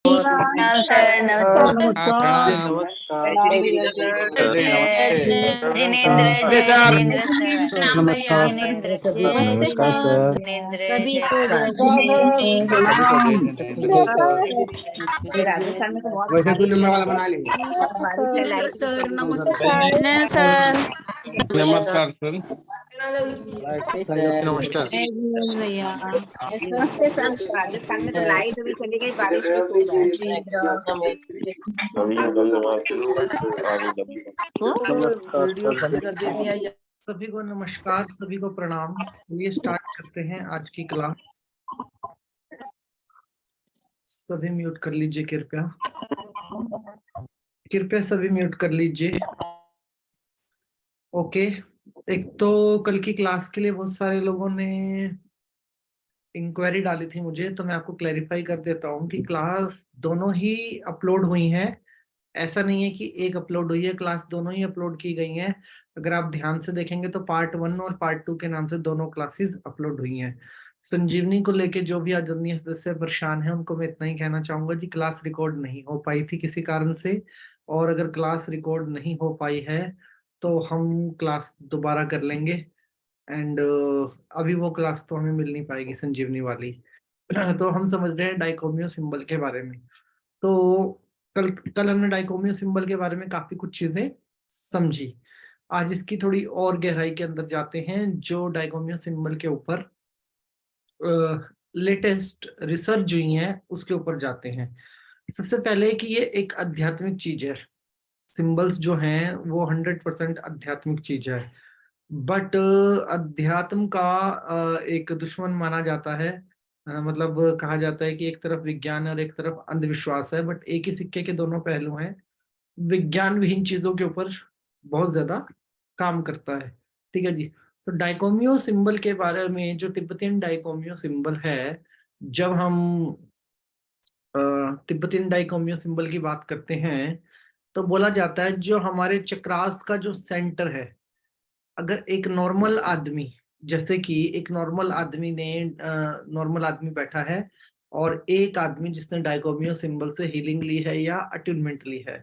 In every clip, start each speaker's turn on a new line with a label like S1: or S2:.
S1: प्रणाम सर, नमस्कार।
S2: प्रणाम।
S1: जिनेंद्र जय
S3: सर।
S1: जिनेंद्र सर,
S4: नमस्कार।
S1: जिनेंद्र
S4: नमस्कार सर।
S1: जिनेंद्र
S5: सभी
S1: जय
S5: को जय
S3: राजस्थान में तो बहुत
S2: वैसे तू नंबर वाला बना ली।
S5: जिनेंद्र सर
S1: नमस्कार सर।
S2: नमस्कार सर।
S4: नमस्कार।
S5: भैया
S3: राजस्थान में तो लाइट भी चली गई, बारिश भी खूब है।
S4: सभी को नमस्कार, सभी को प्रणाम। ये स्टार्ट करते हैं आज की क्लास। सभी म्यूट कर लीजिए कृपया। कृपया सभी म्यूट कर लीजिए। ओके। एक तो कल की क्लास के लिए बहुत सारे लोगों ने इंक्वायरी डाली थी मुझे, तो मैं आपको क्लैरिफाई कर देता हूँ कि क्लास दोनों ही अपलोड हुई हैं। ऐसा नहीं है कि एक अपलोड हुई है, क्लास दोनों ही अपलोड की गई हैं। अगर आप ध्यान से देखेंगे तो पार्ट 1 और पार्ट 2 के नाम से दोनों क्लासेस अपलोड हुई हैं। संजीवनी को लेके जो भी आदरणीय सदस्य परेशान है उनको मैं इतना ही कहना चाहूंगा कि क्लास रिकॉर्ड नहीं हो पाई थी किसी कारण से, और अगर क्लास रिकॉर्ड नहीं हो पाई है तो हम क्लास दोबारा कर लेंगे। एंड अभी वो क्लास तो हमें मिल नहीं पाएगी संजीवनी वाली। तो हम समझ रहे हैं डाइकोमियो सिंबल के बारे में। तो कल कल हमने डाइकोमियो सिंबल के बारे में काफी कुछ चीजें समझी। आज इसकी थोड़ी और गहराई के अंदर जाते हैं, जो डाइकोमियो सिंबल के ऊपर लेटेस्ट रिसर्च हुई है उसके ऊपर जाते हैं। सबसे पहले कि ये एक आध्यात्मिक चीज है। सिंबल्स जो हैं वो 100% आध्यात्मिक चीज है। बट अध्यात्म का एक दुश्मन माना जाता है। मतलब कहा जाता है कि एक तरफ विज्ञान और एक तरफ अंधविश्वास है, बट एक ही सिक्के के दोनों पहलू हैं। विज्ञान विहीन चीजों के ऊपर बहुत ज्यादा काम करता है। ठीक है जी। तो डाइकोमियो सिंबल के बारे में, जो तिब्बतियन डाइकोमियो सिंबल है, जब हम तिब्बतियन डाइकोमियो सिंबल की बात करते हैं तो बोला जाता है जो हमारे चक्रास का जो सेंटर है, अगर एक नॉर्मल आदमी, जैसे कि एक नॉर्मल आदमी ने नॉर्मल आदमी बैठा है और एक आदमी जिसने डाइकोमियो सिंबल से हीलिंग ली है या अट्यूनमेंट ली है,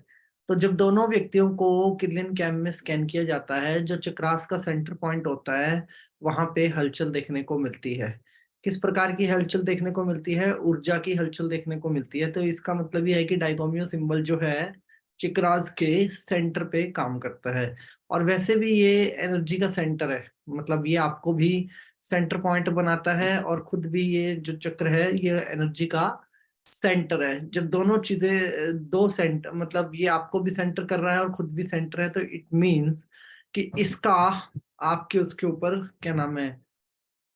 S4: तो जब दोनों व्यक्तियों को किर्लियन कैम में स्कैन किया जाता है, जो चक्रास का सेंटर पॉइंट होता है वहां पे हलचल देखने को मिलती है। किस प्रकार की हलचल देखने को मिलती है? ऊर्जा की हलचल देखने को मिलती है। तो इसका मतलब यह है कि डाइकोमियो सिंबल जो है चिक्रास के सेंटर पे काम करता है। और वैसे भी ये एनर्जी का सेंटर है, मतलब ये आपको भी सेंटर पॉइंट बनाता है, और खुद भी ये जो चक्र है ये एनर्जी का सेंटर है। जब दोनों चीजें दो सेंटर, मतलब ये आपको भी सेंटर कर रहा है और खुद भी सेंटर है, तो इट मीन्स कि इसका आपके उसके ऊपर क्या नाम है,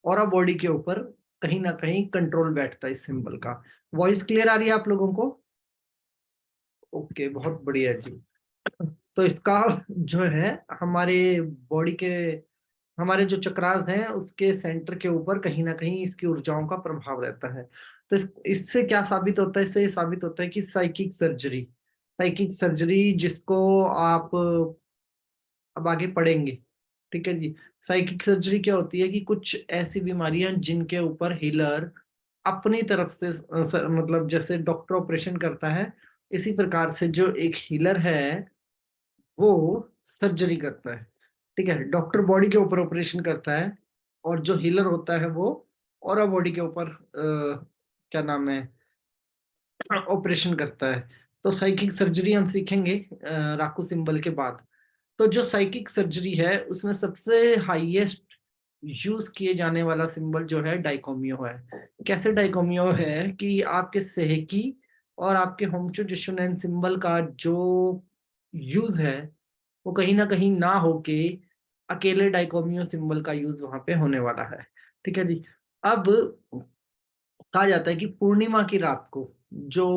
S4: और बॉडी के ऊपर कहीं ना कहीं कंट्रोल बैठता है इस सिंबल का। वॉइस क्लियर आ रही है आप लोगों को? ओके, बहुत बढ़िया जी। तो इसका जो है हमारे बॉडी के, हमारे जो चक्रास हैं उसके सेंटर के ऊपर कहीं ना कहीं इसकी ऊर्जाओं का प्रभाव रहता है। तो इससे क्या साबित होता है? इससे ये साबित होता है कि साइकिक सर्जरी जिसको आप अब आगे पढ़ेंगे, ठीक है जी। साइकिक सर्जरी क्या होती है कि कुछ ऐसी बीमारियां जिनके ऊपर हीलर अपनी तरफ से मतलब जैसे डॉक्टर ऑपरेशन करता है, इसी प्रकार से जो एक हीलर है वो सर्जरी करता है। ठीक है, डॉक्टर बॉडी के ऊपर ऑपरेशन करता है और जो हीलर होता है वो और बॉडी के ऊपर क्या नाम है, ऑपरेशन करता है। तो साइकिक सर्जरी हम सीखेंगे राकू सिंबल के बाद। तो जो साइकिक सर्जरी है उसमें सबसे हाईएस्ट यूज किए जाने वाला सिंबल जो है डाइकोमियो है। कैसे डाइकोमियो है कि आपके सेहेकी और आपके होम्चो जिशुनैन सिंबल का जो यूज है वो कहीं ना कहीं ना होके अकेले डाइकोमियो सिंबल का यूज वहां पे होने वाला है। ठीक है जी। अब कहा जाता है कि पूर्णिमा की रात को जो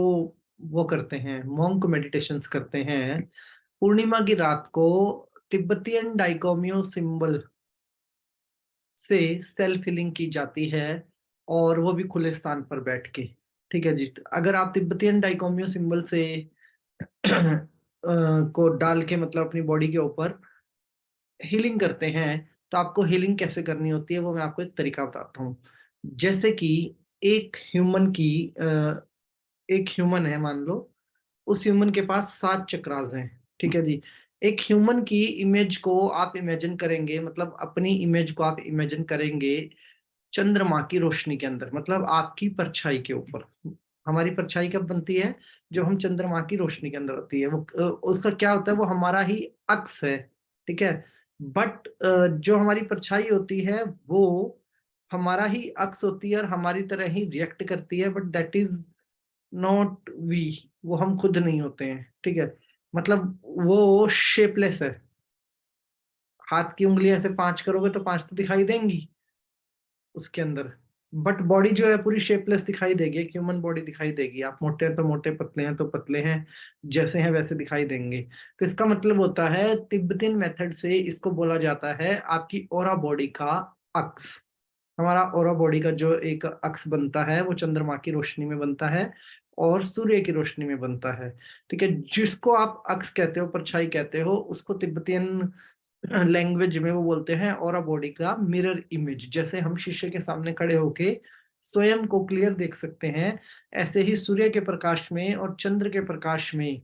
S4: वो करते हैं, मॉन्क मेडिटेशंस करते हैं, पूर्णिमा की रात को तिब्बतियन डाइकोमियो सिंबल से सेल्फ हीलिंग की जाती है, और वो भी खुले स्थान पर बैठ के। ठीक है जी। तो अगर आप तिब्बतियन डाइकोमियो सिंबल से को डाल के मतलब अपनी बॉडी के ऊपर हीलिंग करते हैं, तो आपको हीलिंग कैसे करनी होती है वो मैं आपको एक तरीका बताता हूँ। जैसे कि एक ह्यूमन की एक ह्यूमन है मान लो, उस ह्यूमन के पास 7 चक्रास हैं, ठीक है जी। एक ह्यूमन की इमेज को आप इमेजिन करेंगे, मतलब अपनी इमेज को आप इमेजिन करेंगे चंद्रमा की रोशनी के अंदर, मतलब आपकी परछाई के ऊपर। हमारी परछाई कब बनती है? जब हम चंद्रमा की रोशनी के अंदर होती है। वो उसका क्या होता है, वो हमारा ही अक्स है, ठीक है। बट जो हमारी परछाई होती है वो हमारा ही अक्स होती है और हमारी तरह ही रिएक्ट करती है, but that is not we, वो हम खुद नहीं होते हैं, ठीक है। मतलब वो शेपलेस है। हाथ की उंगलियां ऐसे 5 करोगे तो 5 तो दिखाई देंगी उसके अंदर, बट बॉडी जो है पूरी शेपलेस दिखाई देगी, एक ह्यूमन बॉडी दिखाई देगी। आप मोटे हैं तो मोटे, पतले हैं तो पतले हैं, जैसे हैं वैसे दिखाई देंगे। तो इसका मतलब होता है, तिब्बतियन मेथड से इसको बोला जाता है आपकी ओरा बॉडी का अक्स। हमारा ओरा बॉडी का जो एक अक्स बनता है वो चंद्रमा की रोशनी में बनता है और सूर्य की रोशनी में बनता है, ठीक है। जिसको आप अक्स कहते हो, परछाई कहते हो, उसको तिब्बतियन लैंग्वेज में वो बोलते हैं ऑरा बॉडी का मिरर इमेज। जैसे हम शीशे के सामने खड़े होके स्वयं को क्लियर देख सकते हैं, ऐसे ही सूर्य के प्रकाश में और चंद्र के प्रकाश में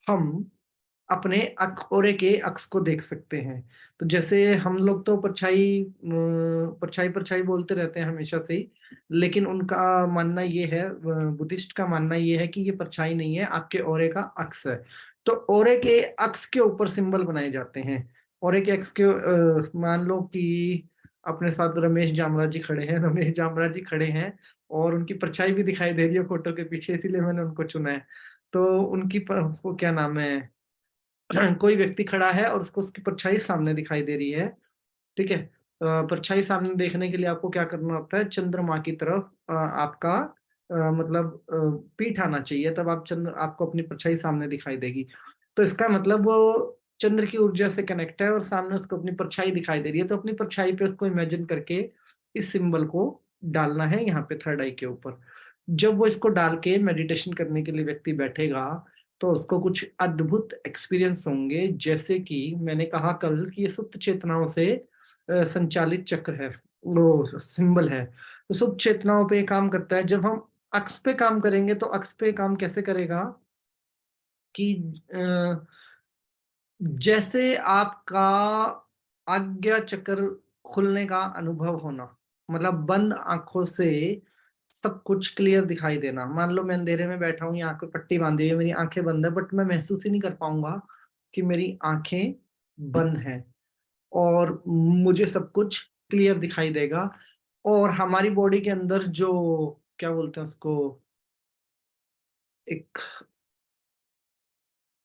S4: हम अपने ओरे के अक्स को देख सकते हैं। तो जैसे हम लोग तो परछाई परछाई परछाई बोलते रहते हैं हमेशा से ही, लेकिन उनका मानना ये है, बुद्धिस्ट का मानना ये है कि ये परछाई नहीं है, आपके ओरे का अक्स है। तो ओरे के अक्स के ऊपर सिंबल बनाए जाते हैं। ओरे के अक्स के मान लो कि अपने साथ रमेश जामरा जी खड़े हैं, रमेश जामरा जी खड़े हैं और उनकी परछाई भी दिखाई दे रही है फोटो के पीछे, इसीलिए मैंने उनको चुना है। तो उनकी वो क्या नाम है, कोई व्यक्ति खड़ा है और उसको उसकी परछाई सामने दिखाई दे रही है, ठीक है। परछाई सामने देखने के लिए आपको क्या करना होता है, चंद्रमा की तरफ आपका मतलब पीठ आना चाहिए, तब आप आपको अपनी परछाई सामने दिखाई देगी। तो इसका मतलब वो चंद्र की ऊर्जा से कनेक्ट है और सामने उसको अपनी परछाई दिखाई दे रही है, तो अपनी परछाई पे उसको इमेजिन करके इस सिंबल को डालना है यहाँ पे थर्ड आई के ऊपर। जब वो इसको डाल के मेडिटेशन करने के लिए व्यक्ति बैठेगा तो उसको कुछ अद्भुत एक्सपीरियंस होंगे। जैसे कि मैंने कहा कल कि ये सुप्त चेतनाओं से संचालित चक्र है, वो सिंबल है। तो सुप्त चेतनाओं पे काम करता है। जब हम अक्स पे काम करेंगे तो अक्स पे काम कैसे करेगा कि जैसे आपका आज्ञा चक्र खुलने का अनुभव होना, मतलब बंद आंखों से सब कुछ क्लियर दिखाई देना। मान लो मैं अंधेरे में बैठा हूँ, यहाँ पे पट्टी बांधी हुई है, मेरी आंखें बंद है, बट मैं महसूस ही नहीं कर पाऊंगा कि मेरी आंखें बंद हैं और मुझे सब कुछ क्लियर दिखाई देगा। और हमारी बॉडी के अंदर जो क्या बोलते हैं उसको, एक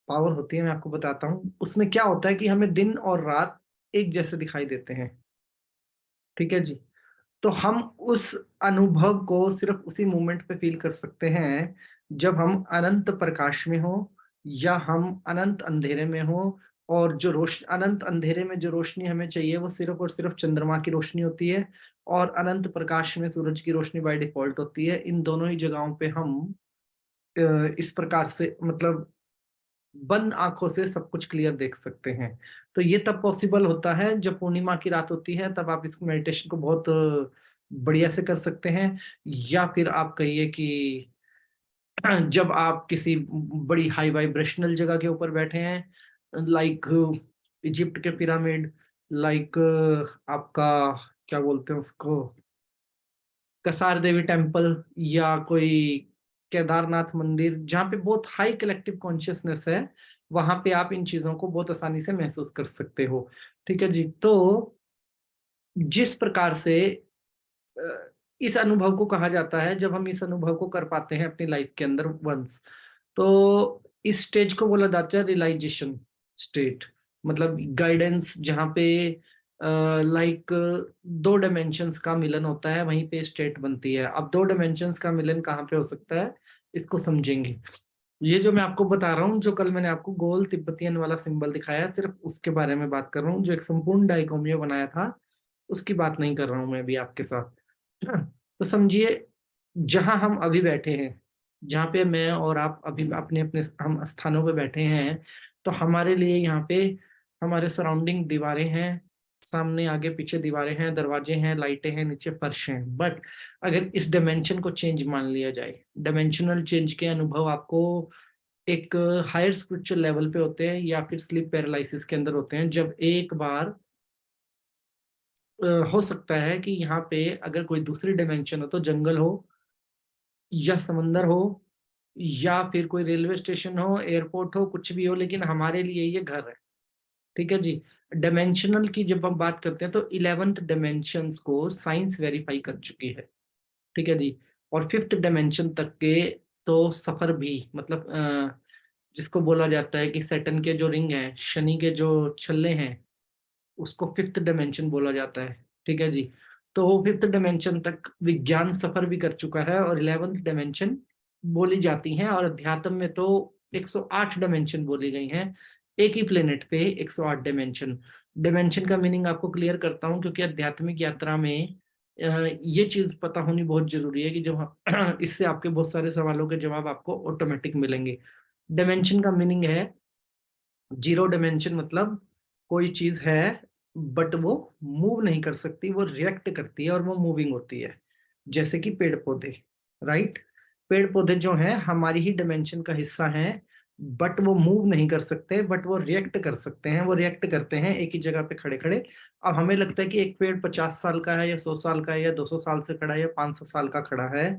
S4: पावर होती है, मैं आपको बताता हूँ। उसमें क्या होता है कि हमें दिन और रात एक जैसे दिखाई देते हैं, ठीक है जी। तो हम उस अनुभव को सिर्फ उसी मोमेंट पे फील कर सकते हैं जब हम अनंत प्रकाश में हो या हम अनंत अंधेरे में हो। और जो अनंत अंधेरे में जो रोशनी हमें चाहिए वो सिर्फ और सिर्फ चंद्रमा की रोशनी होती है, और अनंत प्रकाश में सूरज की रोशनी बाय डिफॉल्ट होती है। इन दोनों ही जगहों पे हम इस प्रकार से, मतलब बंद आंखों से सब कुछ क्लियर देख सकते हैं। तो ये तब पॉसिबल होता है जब पूर्णिमा की रात होती है, तब आप इस मेडिटेशन को बहुत बढ़िया से कर सकते हैं। या फिर आप कहिए कि जब आप किसी बड़ी हाई वाइब्रेशनल जगह के ऊपर बैठे हैं, लाइक इजिप्ट के पिरामिड, लाइक आपका क्या बोलते हैं उसको, कसार देवी टेम्पल, या कोई केदारनाथ मंदिर, जहाँ पे बहुत हाई कलेक्टिव कॉन्शियसनेस है, वहां पे आप इन चीजों को बहुत आसानी से महसूस कर सकते हो, ठीक है जी। तो जिस प्रकार से इस अनुभव को कहा जाता है, जब हम इस अनुभव को कर पाते हैं अपनी लाइफ के अंदर वंस, तो इस स्टेज को बोला जाता है रियलाइजेशन स्टेट, मतलब गाइडेंस, जहाँ पे लाइक 2 डायमेंशंस का मिलन होता है, वहीं पे स्टेट बनती है। अब 2 डायमेंशंस का मिलन कहाँ पे हो सकता है, इसको समझेंगे। ये जो मैं आपको बता रहा हूँ, जो कल मैंने आपको गोल तिब्बतियन वाला सिंबल दिखाया, सिर्फ उसके बारे में बात कर रहा हूँ। जो एक संपूर्ण डाइकोमियो बनाया था उसकी बात नहीं कर रहा हूँ मैं अभी आपके साथ। तो समझिए, जहां हम अभी बैठे हैं, जहाँ पे मैं और आप अभी अपने अपने हम स्थानों पे बैठे हैं, तो हमारे लिए यहाँ पे हमारे सराउंडिंग दीवारें हैं, सामने आगे पीछे दीवारें हैं, दरवाजे हैं, लाइटें हैं, नीचे फर्श हैं। बट अगर इस डायमेंशन को चेंज मान लिया जाए, डायमेंशनल चेंज के अनुभव आपको एक हायर स्पिरिचुअल लेवल पे होते हैं या फिर स्लीप पैरालिसिस के अंदर होते हैं, जब एक बार हो सकता है कि यहाँ पे अगर कोई दूसरी डायमेंशन हो, तो जंगल हो या समंदर हो या फिर कोई रेलवे स्टेशन हो, एयरपोर्ट हो, कुछ भी हो, लेकिन हमारे लिए ये घर है। ठीक है जी। डायमेंशनल की जब हम बात करते हैं तो 11th डायमेंशंस को साइंस वेरीफाई कर चुकी है। ठीक है जी। और 5th डायमेंशन तक के तो सफर भी, मतलब जिसको बोला जाता है कि सैटर्न के जो रिंग है, शनि के जो छल्ले हैं, उसको 5th डायमेंशन बोला जाता है। ठीक है जी। तो 5th डायमेंशन तक विज्ञान सफर भी कर चुका है और 11th डायमेंशन बोली जाती हैं, और अध्यात्म में तो 108 डायमेंशन बोली गई हैं। एक ही प्लेनेट पे 108 डायमेंशन। डायमेंशन का मीनिंग आपको क्लियर करता हूँ, क्योंकि आध्यात्मिक यात्रा में ये चीज पता होनी बहुत जरूरी है कि जब इससे आपके बहुत सारे सवालों के जवाब आपको ऑटोमेटिक मिलेंगे। डायमेंशन का मीनिंग है 0 डायमेंशन, मतलब कोई चीज है बट वो मूव नहीं कर सकती, वो रिएक्ट करती है और वो मूविंग होती है। जैसे कि पेड़ पौधे, राइट। पेड़ पौधे जो हैं हमारी ही डायमेंशन का हिस्सा हैं, बट वो मूव नहीं कर सकते, बट वो रिएक्ट कर सकते हैं। वो रिएक्ट करते हैं एक ही जगह पे खड़े खड़े। अब हमें लगता है कि एक पेड़ 50 साल का है या 100 साल का है या 200 साल से खड़ा है या 500 साल का खड़ा है,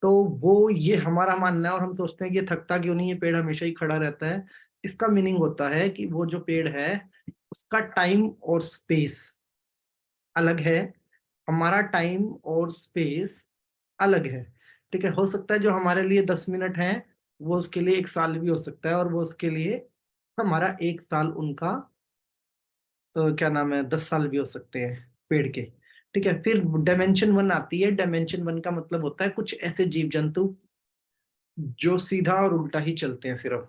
S4: तो वो ये हमारा मानना है, और हम सोचते हैं कि ये थकता क्यों नहीं, ये पेड़ हमेशा ही खड़ा रहता है। इसका मीनिंग होता है कि वो जो पेड़ है उसका टाइम और स्पेस अलग है, हमारा टाइम और स्पेस अलग है। ठीक है। हो सकता है जो हमारे लिए 10 मिनट है वो उसके लिए 1 साल भी हो सकता है, और वो उसके लिए हमारा 1 साल उनका क्या नाम है 10 साल भी हो सकते हैं पेड़ के। ठीक है। फिर डायमेंशन 1 आती है। डायमेंशन 1 का मतलब होता है कुछ ऐसे जीव जंतु जो सीधा और उल्टा ही चलते हैं सिर्फ।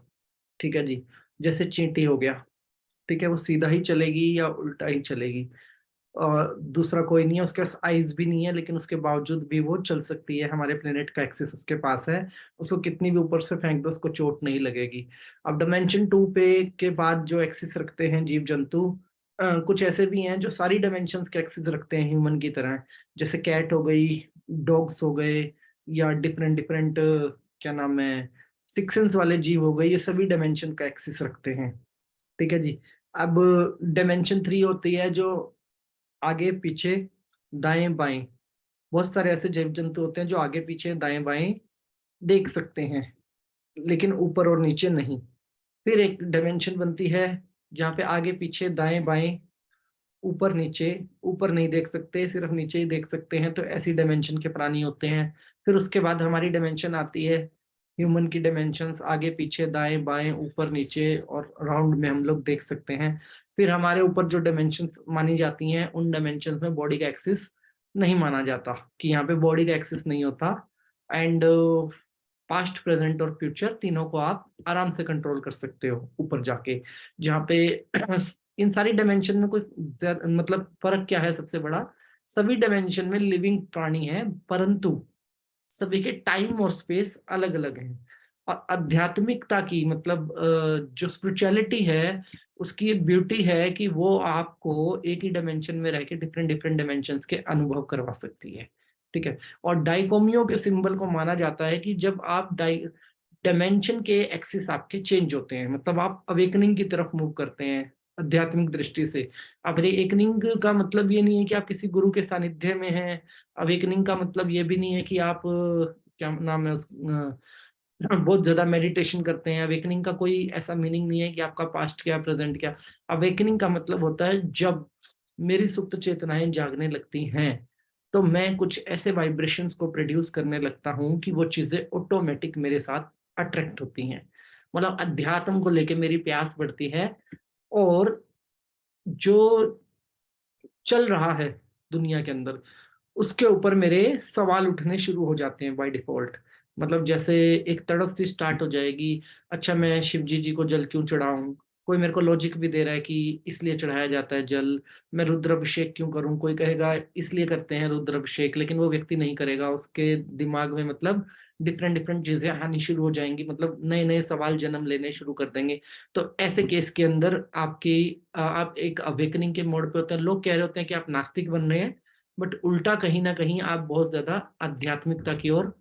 S4: ठीक है जी। जैसे चींटी हो गया, ठीक है, वो सीधा ही चलेगी या उल्टा ही चलेगी, और दूसरा कोई नहीं है, उसके पास आईज भी नहीं है, लेकिन उसके बावजूद भी वो चल सकती है। हमारे प्लेनेट का एक्सिस उसके पास है, उसको कितनी भी ऊपर से फेंक दो उसको चोट नहीं लगेगी। अब डायमेंशन 2 पे के बाद जो एक्सिस रखते हैं जीव जंतु, कुछ ऐसे भी हैं जो सारी डायमेंशंस के एक्सिस रखते हैं ह्यूमन की तरह। जैसे कैट हो गई, डॉग्स हो गए, या डिफरेंट डिफरेंट क्या नाम है सिक्स सेंस वाले जीव हो गए, ये सभी डायमेंशन का एक्सिस रखते हैं। ठीक है जी। अब डायमेंशन 3 होती है जो आगे पीछे दाएं बाएं, बहुत सारे ऐसे जीव जंतु होते हैं जो आगे पीछे दाएं बाएं देख सकते हैं, लेकिन ऊपर और नीचे नहीं। फिर एक डायमेंशन बनती है जहाँ पे आगे पीछे दाएं बाएं ऊपर नीचे, ऊपर नहीं देख सकते, सिर्फ नीचे ही देख सकते हैं, तो ऐसी डायमेंशन के प्राणी होते हैं। फिर उसके बाद हमारी डायमेंशन आती है ह्यूमन की डायमेंशंस, आगे पीछे दाएं बाएं ऊपर नीचे और राउंड में हम लोग देख सकते हैं। फिर हमारे ऊपर जो डायमेंशंस मानी जाती हैं उन डायमेंशंस में बॉडी का एक्सिस नहीं माना जाता, कि यहाँ पे बॉडी का एक्सिस नहीं होता। एंड पास्ट प्रेजेंट और फ्यूचर तीनों को आप आराम से कंट्रोल कर सकते हो ऊपर जाके, जहाँ पे इन सारी डायमेंशन में कोई मतलब फर्क क्या है सबसे बड़ा, सभी डायमेंशन में लिविंग प्राणी है, परंतु सभी के टाइम और स्पेस अलग अलग हैं। और आध्यात्मिकता की मतलब जो स्पिरिचुअलिटी है उसकी ब्यूटी है कि वो आपको एक ही डायमेंशन में रह के डिफरेंट डिफरेंट डायमेंशंस के अनुभव करवा सकती है। ठीक है। और डाइकोमियो के सिंबल को माना जाता है कि जब आप डायमेंशन के एक्सिस आपके चेंज होते हैं, मतलब आप अवेकनिंग की तरफ मूव करते हैं आध्यात्मिक दृष्टि से। अब अवेकनिंग का मतलब ये नहीं है कि आप किसी गुरु के सानिध्य में हैं, अवेकनिंग का मतलब ये भी नहीं है कि आप क्या नाम है बहुत ज्यादा मेडिटेशन करते हैं। अवेकनिंग का कोई ऐसा मीनिंग नहीं है कि आपका पास्ट क्या प्रेजेंट क्या। अवेकनिंग का मतलब होता है जब मेरी सुप्त चेतनाएं जागने लगती हैं तो मैं कुछ ऐसे वाइब्रेशंस को प्रोड्यूस करने लगता हूँ कि वो चीजें ऑटोमेटिक मेरे साथ अट्रैक्ट होती हैं। मतलब अध्यात्म को लेके मेरी प्यास बढ़ती है, और जो चल रहा है दुनिया के अंदर उसके ऊपर मेरे सवाल उठने शुरू हो जाते हैं बाय डिफॉल्ट। मतलब जैसे एक तड़प सी स्टार्ट हो जाएगी, अच्छा मैं शिव जी को जल क्यों चढ़ाऊं, कोई मेरे को लॉजिक भी दे रहा है कि इसलिए चढ़ाया जाता है जल। मैं रुद्राभिषेक क्यों करूं, कोई कहेगा इसलिए करते हैं रुद्राभिषेक, लेकिन वो व्यक्ति नहीं करेगा, उसके दिमाग में मतलब डिफरेंट डिफरेंट चीजें आनी शुरू हो जाएंगी, मतलब नए नए सवाल जन्म लेने शुरू कर देंगे। तो ऐसे केस के अंदर आपकी आप एक अवेकनिंग के मोड पे होते हैं। लोग कह रहे होते हैं कि आप नास्तिक बन रहे हैं, बट उल्टा कहीं ना कहीं आप बहुत ज्यादा आध्यात्मिकता की ओर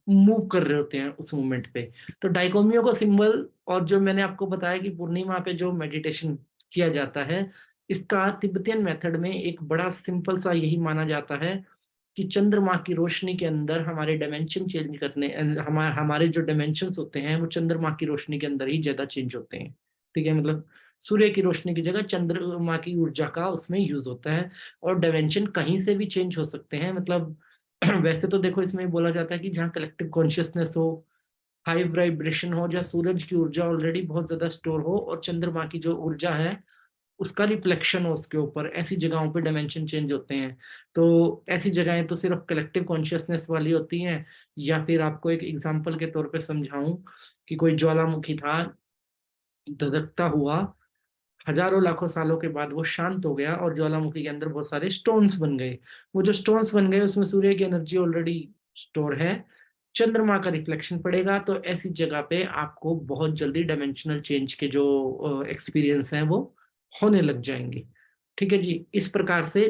S4: मूव कर रहे होते हैं उस मोमेंट पे। तो डाइकोमियो को सिंबल, और जो मैंने आपको बताया कि पूर्णिमा पे जो मेडिटेशन किया जाता है, इसका तिब्बतियन मेथड में एक बड़ा सिंपल सा यही माना जाता है कि चंद्रमा की रोशनी के अंदर हमारे डायमेंशन चेंज करने, हमारे जो डायमेंशंस होते हैं वो चंद्रमा की रोशनी के अंदर ही ज्यादा चेंज होते हैं। ठीक है, मतलब सूर्य की रोशनी की जगह चंद्रमा की ऊर्जा का उसमें यूज होता है। और डायमेंशन कहीं से भी चेंज हो सकते हैं, मतलब वैसे तो देखो इसमें बोला जाता है कि जहाँ कलेक्टिव कॉन्शियसनेस हो, हाई वाइब्रेशन हो, जहाँ सूरज की ऊर्जा ऑलरेडी बहुत ज्यादा स्टोर हो और चंद्रमा की जो ऊर्जा है उसका रिफ्लेक्शन हो उसके ऊपर, ऐसी जगहों पे डायमेंशन चेंज होते हैं। तो ऐसी जगहें तो सिर्फ कलेक्टिव कॉन्शियसनेस वाली होती हैं। या फिर आपको एक एग्जांपल के तौर पे समझाऊं कि कोई ज्वालामुखी था, धधकता हुआ, हजारों लाखों सालों के बाद वो शांत हो गया और ज्वालामुखी के अंदर बहुत सारे स्टोन्स बन गए। वो जो स्टोन्स बन गए उसमें सूर्य की एनर्जी ऑलरेडी स्टोर है, चंद्रमा का रिफ्लेक्शन पड़ेगा, तो ऐसी जगह पे आपको बहुत जल्दी डायमेंशनल चेंज के जो एक्सपीरियंस हैं वो होने लग जाएंगे। ठीक है जी। इस प्रकार से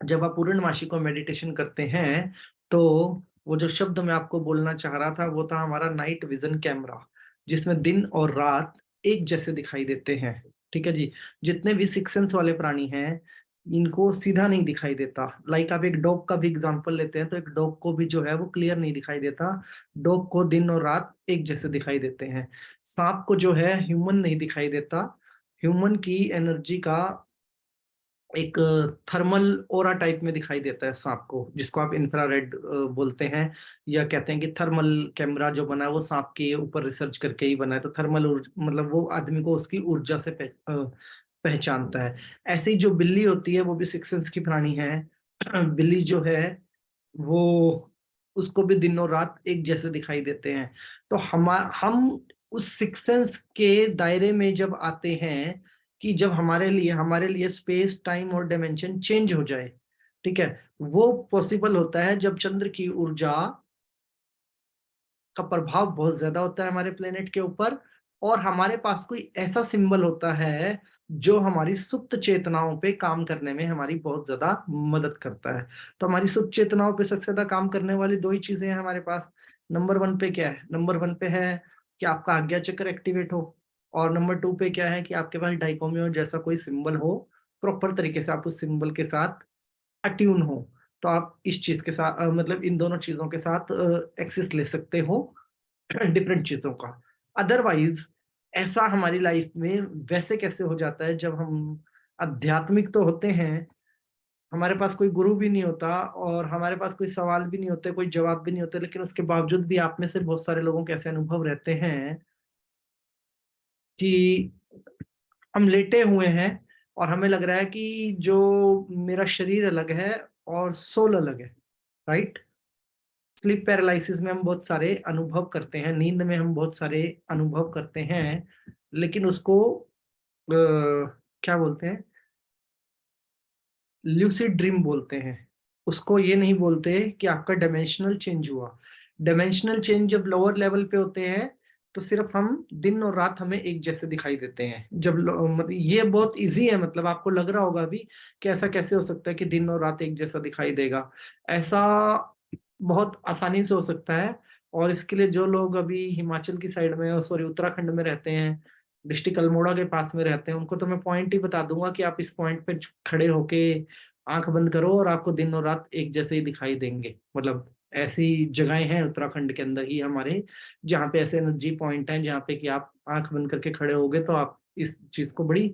S4: जब आप पूर्णमासी को मेडिटेशन करते हैं तो वो जो शब्द मैं आपको बोलना चाह रहा था वो था हमारा नाइट विजन कैमरा, जिसमें दिन और रात एक जैसे दिखाई देते हैं। ठीक है जी। जितने भी सिक्स सेंस वाले प्राणी हैं इनको सीधा नहीं दिखाई देता। लाइक आप एक डॉग का भी एग्जांपल लेते हैं तो एक डॉग को भी जो है वो क्लियर नहीं दिखाई देता, डॉग को दिन और रात एक जैसे दिखाई देते हैं। सांप को जो है ह्यूमन नहीं दिखाई देता, ह्यूमन की एनर्जी का एक थर्मल ओरा टाइप में दिखाई देता है सांप को, जिसको आप इंफ्रारेड बोलते हैं, या कहते हैं कि थर्मल कैमरा जो बना है वो सांप के ऊपर रिसर्च करके ही बना है। तो थर्मल मतलब वो आदमी को उसकी ऊर्जा से पहचानता है। ऐसे ही जो बिल्ली होती है वो भी सिक्स सेंस की प्राणी है। बिल्ली जो है वो, उसको भी दिन और रात एक जैसे दिखाई देते हैं। तो हम उस सिक्स सेंस के दायरे में जब आते हैं कि जब हमारे लिए स्पेस टाइम और डायमेंशन चेंज हो जाए, ठीक है, वो पॉसिबल होता है जब चंद्र की ऊर्जा का प्रभाव बहुत ज्यादा होता है हमारे प्लेनेट के ऊपर, और हमारे पास कोई ऐसा सिंबल होता है जो हमारी सुप्त चेतनाओं पे काम करने में हमारी बहुत ज्यादा मदद करता है। तो हमारी सुप्त चेतनाओं पे सबसे ज्यादा काम करने वाली दो ही चीजें हैं हमारे पास। नंबर वन पे क्या है? नंबर वन पे है कि आपका आज्ञा चक्र एक्टिवेट हो, और नंबर टू पे क्या है कि आपके पास डाइकोमियो जैसा कोई सिंबल हो, प्रॉपर तरीके से आप उस सिंबल के साथ अट्यून हो। तो आप इस चीज के साथ मतलब इन दोनों चीजों के साथ एक्सेस ले सकते हो डिफरेंट चीजों का। अदरवाइज ऐसा हमारी लाइफ में वैसे कैसे हो जाता है जब हम आध्यात्मिक तो होते हैं, हमारे पास कोई गुरु भी नहीं होता और हमारे पास कोई सवाल भी नहीं होते, कोई जवाब भी नहीं होते, लेकिन उसके बावजूद भी आप में से बहुत सारे लोगों के ऐसे अनुभव रहते हैं कि हम लेटे हुए हैं और हमें लग रहा है कि जो मेरा शरीर अलग है और सोल अलग है। राइट। स्लीप पैरालिसिस में हम बहुत सारे अनुभव करते हैं, नींद में हम बहुत सारे अनुभव करते हैं, लेकिन उसको क्या बोलते हैं, ल्यूसिड ड्रीम बोलते हैं। उसको ये नहीं बोलते कि आपका डायमेंशनल चेंज हुआ। डायमेंशनल चेंज जब लोअर लेवल पे होते हैं तो सिर्फ हम दिन और रात हमें एक जैसे दिखाई देते हैं। जब मतलब ये बहुत इजी है, मतलब आपको लग रहा होगा अभी कि ऐसा कैसे हो सकता है कि दिन और रात एक जैसा दिखाई देगा। ऐसा बहुत आसानी से हो सकता है। और इसके लिए जो लोग अभी हिमाचल की साइड में, सॉरी उत्तराखंड में रहते हैं, डिस्ट्रिक्ट अल्मोड़ा के पास में रहते हैं, उनको तो मैं पॉइंट ही बता दूंगा कि आप इस पॉइंट पे खड़े होके आंख बंद करो और आपको दिन और रात एक जैसे ही दिखाई देंगे। मतलब ऐसी जगहें हैं उत्तराखंड के अंदर ही हमारे, जहाँ पे ऐसे एनर्जी पॉइंट हैं जहाँ पे कि आप आंख बंद करके खड़े होगे तो आप इस चीज को बड़ी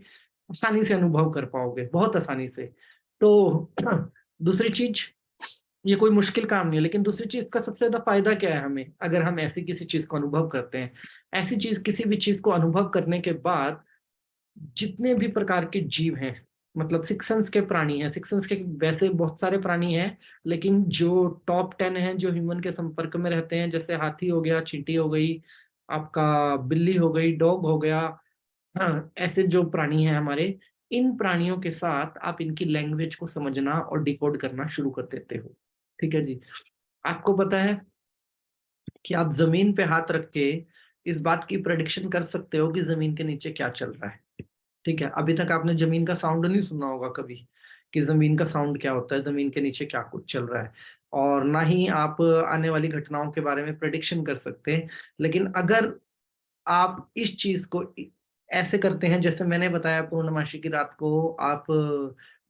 S4: आसानी से अनुभव कर पाओगे, बहुत आसानी से। तो दूसरी चीज, ये कोई मुश्किल काम नहीं है, लेकिन दूसरी चीज का सबसे ज्यादा फायदा क्या है हमें, अगर हम ऐसी किसी चीज को अनुभव करते हैं। ऐसी चीज, किसी भी चीज को अनुभव करने के बाद जितने भी प्रकार के जीव हैं, मतलब सिक्स सेंस के प्राणी हैं, सिक्स सेंस के वैसे बहुत सारे प्राणी हैं, लेकिन जो टॉप 10 हैं जो ह्यूमन के संपर्क में रहते हैं, जैसे हाथी हो गया, चींटी हो गई, आपका बिल्ली हो गई, डॉग हो गया, हाँ, ऐसे जो प्राणी हैं हमारे, इन प्राणियों के साथ आप इनकी लैंग्वेज को समझना और डिकोड करना शुरू कर देते हो। ठीक है जी। आपको पता है कि आप जमीन पे हाथ रख के इस बात की प्रेडिक्शन कर सकते हो कि जमीन के नीचे क्या चल रहा है। ठीक है। अभी तक आपने जमीन का साउंड नहीं सुना होगा कभी, कि जमीन का साउंड क्या होता है, जमीन के नीचे क्या कुछ चल रहा है, और ना ही आप आने वाली घटनाओं के बारे में प्रेडिक्शन कर सकते हैं। लेकिन अगर आप इस चीज को ऐसे करते हैं, जैसे मैंने बताया, पूर्णमासी की रात को आप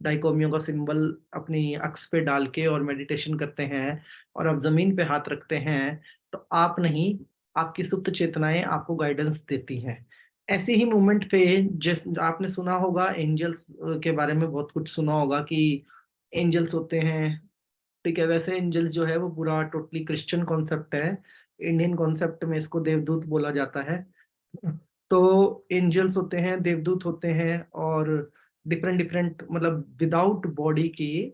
S4: डाइकोमियो का सिंबल अपनी अक्स पे डाल के और मेडिटेशन करते हैं और आप जमीन पे हाथ रखते हैं, तो आप नहीं, आपकी सुप्त चेतनाएं आपको गाइडेंस देती हैं। ऐसे ही मोमेंट पे, जैसे आपने सुना होगा एंजल्स के बारे में, बहुत कुछ सुना होगा कि एंजल्स होते हैं, ठीक है। वैसे एंजल जो है वो पूरा टोटली क्रिश्चियन कॉन्सेप्ट है। इंडियन कॉन्सेप्ट में इसको देवदूत बोला जाता है। तो एंजल्स होते हैं, देवदूत होते हैं, और डिफरेंट डिफरेंट मतलब विदाउट बॉडी के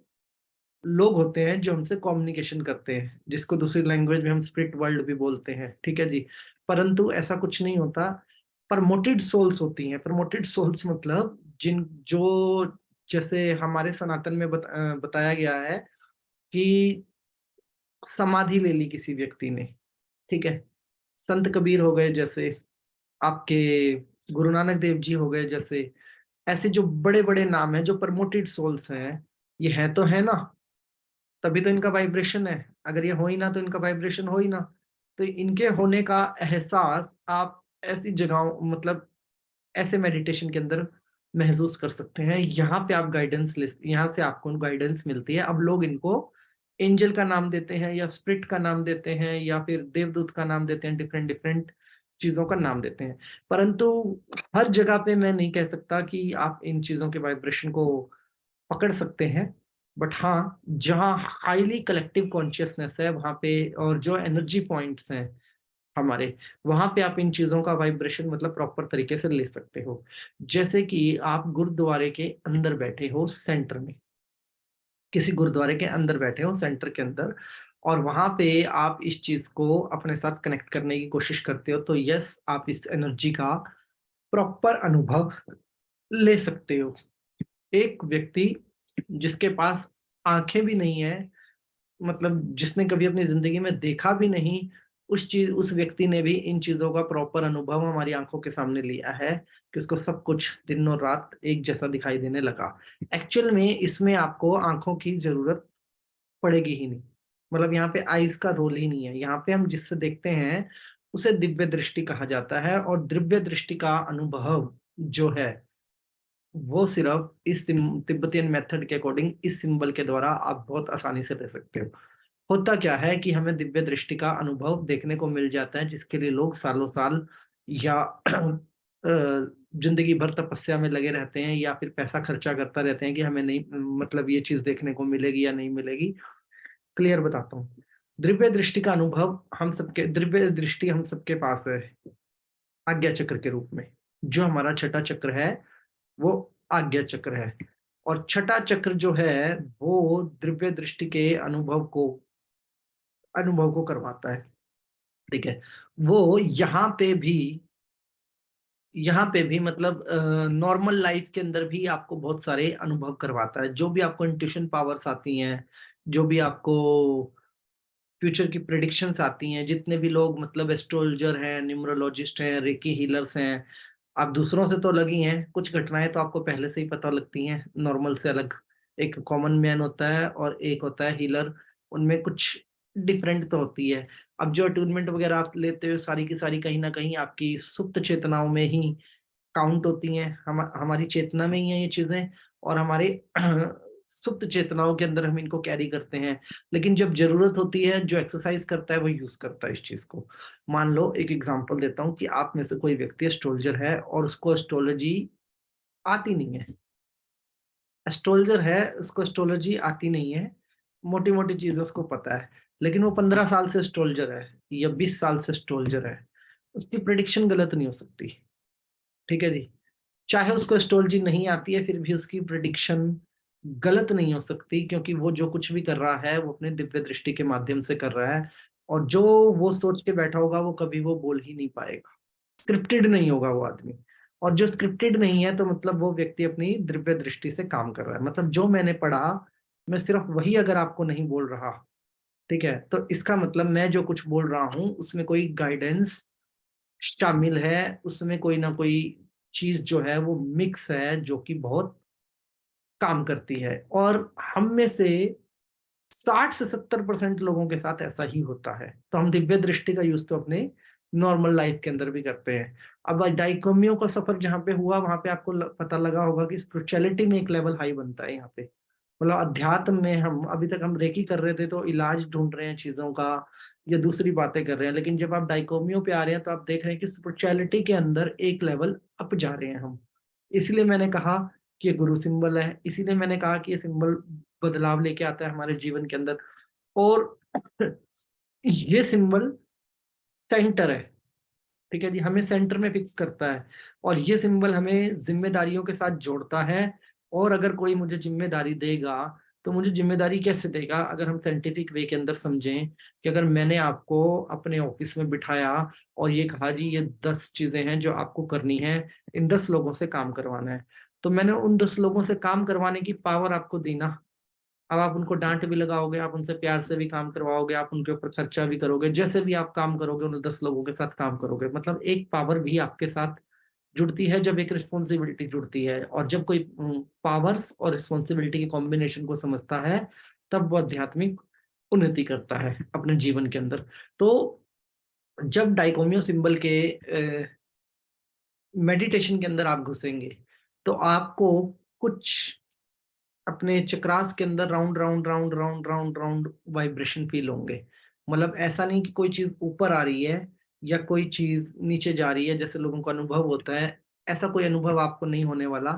S4: लोग होते हैं जो हमसे कम्युनिकेशन करते हैं, जिसको दूसरी लैंग्वेज में हम स्पिरिट वर्ल्ड भी बोलते हैं, ठीक है जी। परंतु ऐसा कुछ नहीं होता। प्रमोटेड सोल्स होती हैं। प्रमोटेड सोल्स मतलब जिन जो, जैसे हमारे सनातन में बताया गया है कि समाधि ले ली किसी व्यक्ति ने, ठीक है। संत कबीर हो गए जैसे, आपके गुरु नानक देव जी हो गए जैसे, ऐसे जो बड़े बड़े नाम हैं, जो प्रमोटेड सोल्स हैं, ये हैं तो है ना, तभी तो इनका वाइब्रेशन है। अगर ये हो ही ना तो इनका वाइब्रेशन हो ही ना। तो इनके होने का एहसास आप ऐसी जगहों, मतलब ऐसे मेडिटेशन के अंदर महसूस कर सकते हैं। यहाँ पे आप गाइडेंस ले, यहाँ से आपको गाइडेंस मिलती है। अब लोग इनको एंजल का नाम देते हैं, या स्पिरिट का नाम देते हैं, या फिर देवदूत का नाम देते हैं, डिफरेंट डिफरेंट चीजों का नाम देते हैं। परंतु हर जगह पे मैं नहीं कह सकता कि आप इन चीजों के वाइब्रेशन को पकड़ सकते हैं। बट हाँ, जहाँ हाईली कलेक्टिव कॉन्शियसनेस है वहां पे, और जो एनर्जी पॉइंट्स हैं हमारे, वहां पे आप इन चीजों का वाइब्रेशन मतलब प्रॉपर तरीके से ले सकते हो। जैसे कि आप गुरुद्वारे के अंदर बैठे हो, सेंटर में, किसी गुरुद्वारे के अंदर बैठे हो, सेंटर के अंदर, और वहां पे आप इस चीज को अपने साथ कनेक्ट करने की कोशिश करते हो, तो यस, आप इस एनर्जी का प्रॉपर अनुभव ले सकते हो। एक व्यक्ति जिसके पास आंखें भी नहीं है, मतलब जिसने कभी अपनी जिंदगी में देखा भी नहीं, उस व्यक्ति ने भी इन चीजों का प्रॉपर अनुभव हमारी आंखों के सामने लिया है, कि उसको सब कुछ दिन और रात एक जैसा दिखाई देने लगा। एक्चुअल में इसमें आपको आंखों की जरूरत पड़ेगी ही नहीं। मतलब यहाँ पे आइज का रोल ही नहीं है। यहाँ पे हम जिससे देखते हैं उसे दिव्य दृष्टि कहा जाता है, और दिव्य दृष्टि का अनुभव जो है वो सिर्फ इस तिब्बतियन मेथड के अकॉर्डिंग इस सिंबल के द्वारा आप बहुत आसानी से ले सकते हो। होता क्या है कि हमें दिव्य दृष्टि का अनुभव देखने को मिल जाता है, जिसके लिए लोग सालों साल या जिंदगी भर तपस्या में लगे रहते हैं, या फिर पैसा खर्चा करता रहते हैं कि हमें नहीं, मतलब ये चीज देखने को मिलेगी या नहीं मिलेगी। क्लियर बताता हूँ। दिव्य दृष्टि का अनुभव हम सबके, दिव्य दृष्टि हम सबके पास है आज्ञा चक्र के रूप में। जो हमारा छठा चक्र है वो आज्ञा चक्र है, और छठा चक्र जो है वो दिव्य दृष्टि के अनुभव को करवाता है, ठीक है। वो यहाँ पे भी मतलब नॉर्मल लाइफ के अंदर भी आपको बहुत सारे अनुभव करवाता है। जो भी आपको इंट्यूशन पावर्स आती हैं, जो भी आपको फ्यूचर की प्रिडिक्शंस आती हैं, जितने भी लोग मतलब एस्ट्रोलॉजर हैं, न्यूमरोलॉजिस्ट हैं, रेकी हीलर्स हैं, आप दूसरों से तो अलग ही हैं। कुछ घटनाएं तो आपको पहले से ही पता लगती हैं, नॉर्मल से अलग। एक कॉमन मैन होता है और एक होता है हीलर, उनमें कुछ डिफरेंट तो होती है। अब जो अटूनमेंट वगैरह आप लेते हो, सारी की सारी कहीं ना कहीं आपकी सुप्त चेतनाओं में ही काउंट होती हैं। हमारी चेतना में ही है ये चीजें, और हमारे सुप्त चेतनाओं के अंदर हम इनको कैरी करते हैं। लेकिन जब जरूरत होती है, जो एक्सरसाइज करता है वो यूज करता है इस चीज को। मान लो एक एग्जांपल देता हूँ कि आप में से कोई व्यक्ति एस्ट्रोलॉजर है और उसको एस्ट्रोलॉजी आती नहीं है। एस्ट्रोलॉजर है, उसको एस्ट्रोलॉजी आती नहीं है, मोटी मोटी चीजें उसको पता है, लेकिन वो 15 साल से एस्ट्रोलॉजर है या 20 साल से एस्ट्रोलॉजर है, उसकी प्रिडिक्शन गलत नहीं हो सकती, ठीक है जी। चाहे उसको एस्ट्रोलॉजी नहीं आती है, फिर भी उसकी प्रिडिक्शन गलत नहीं हो सकती, क्योंकि वो जो कुछ भी कर रहा है वो अपने दिव्य दृष्टि के माध्यम से कर रहा है। और जो वो सोच के बैठा होगा वो कभी वो बोल ही नहीं पाएगा। स्क्रिप्टेड नहीं होगा वो आदमी। और जो स्क्रिप्टेड नहीं है, तो मतलब वो व्यक्ति अपनी दिव्य दृष्टि से काम कर रहा है। मतलब जो मैंने पढ़ा, मैं सिर्फ वही अगर आपको नहीं बोल रहा, ठीक है, तो इसका मतलब मैं जो कुछ बोल रहा हूँ उसमें कोई गाइडेंस शामिल है, उसमें कोई ना कोई चीज जो है वो मिक्स है, जो कि बहुत काम करती है। और हम में से 60 से 70% लोगों के साथ ऐसा ही होता है। तो हम दिव्य दृष्टि का यूज तो अपने नॉर्मल लाइफ के अंदर भी करते हैं। अब डाइकोमियो का सफर जहाँ पे हुआ, वहां पे आपको पता लगा होगा कि स्पिरिचुअलिटी में एक लेवल हाई बनता है यहाँ पे। मतलब अध्यात्म में हम अभी तक हम रेकी कर रहे थे तो इलाज ढूंढ रहे हैं चीजों का, या दूसरी बातें कर रहे हैं, लेकिन जब आप डाइकोमियो पे आ रहे हैं तो आप देख रहे हैं कि स्पिरिचुअलिटी के अंदर एक लेवल अप जा रहे हैं हम। इसलिए मैंने कहा कि ये गुरु सिंबल है, इसीलिए मैंने कहा कि ये सिंबल बदलाव लेके आता है हमारे जीवन के अंदर। और ये सिंबल सेंटर है, ठीक है जी, हमें सेंटर में फिक्स करता है। और ये सिंबल हमें जिम्मेदारियों के साथ जोड़ता है। और अगर कोई मुझे जिम्मेदारी देगा तो मुझे जिम्मेदारी कैसे देगा, अगर हम साइंटिफिक वे के अंदर समझें कि अगर मैंने आपको अपने ऑफिस में बिठाया और ये कहा जी ये 10 चीजें हैं जो आपको करनी है, इन 10 लोगों से काम करवाना है, तो मैंने उन 10 लोगों से काम करवाने की पावर आपको दी ना। अब आप उनको डांट भी लगाओगे, आप उनसे प्यार से भी काम करवाओगे, आप उनके ऊपर खर्चा भी करोगे, जैसे भी आप काम करोगे उन 10 लोगों के साथ काम करोगे, मतलब एक पावर भी आपके साथ जुड़ती है जब एक रिस्पॉन्सिबिलिटी जुड़ती है। और जब कोई पावर्स और रिस्पॉन्सिबिलिटी के कॉम्बिनेशन को समझता है तब वो आध्यात्मिक उन्नति करता है अपने जीवन के अंदर। तो जब डाइकोमियो सिंबल के मेडिटेशन के अंदर आप घुसेंगे तो आपको कुछ अपने चक्रास के अंदर round round round round round round vibration feel होंगे। मतलब ऐसा नहीं कि कोई चीज ऊपर आ रही है या कोई चीज नीचे जा रही है जैसे लोगों को अनुभव होता है, ऐसा कोई अनुभव आपको नहीं होने वाला।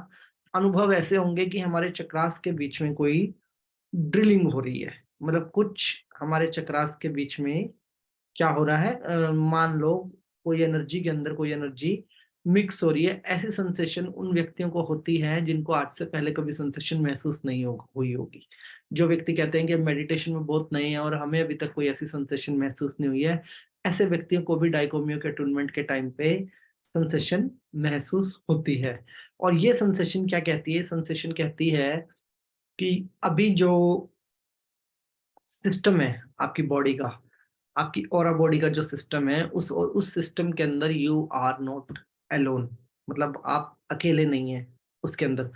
S4: अनुभव ऐसे होंगे कि हमारे चक्रास के बीच में कोई ड्रिलिंग हो रही है। मतलब कुछ हमारे चक्रास के बीच में क्या हो रहा है, मान लो कोई एनर्जी के अंदर कोई एनर्जी मिक्स हो रही है। ऐसी सेंसेशन उन व्यक्तियों को होती है जिनको आज से पहले कभी सेंसेशन महसूस नहीं हुई होगी। जो व्यक्ति कहते हैं कि मेडिटेशन में बहुत नए हैं और हमें अभी तक कोई ऐसी सेंसेशन महसूस नहीं हुई है, ऐसे व्यक्तियों को भी डाइकोमियो के अटूनमेंट के टाइम पे सेंसेशन महसूस होती है। और ये सेंसेशन क्या कहती है, सेंसेशन कहती है कि अभी जो सिस्टम है आपकी बॉडी का, आपकी ऑरा बॉडी का जो सिस्टम है, उस सिस्टम के अंदर यू आर नॉट अलोन। मतलब आप अकेले नहीं हैं उसके अंदर।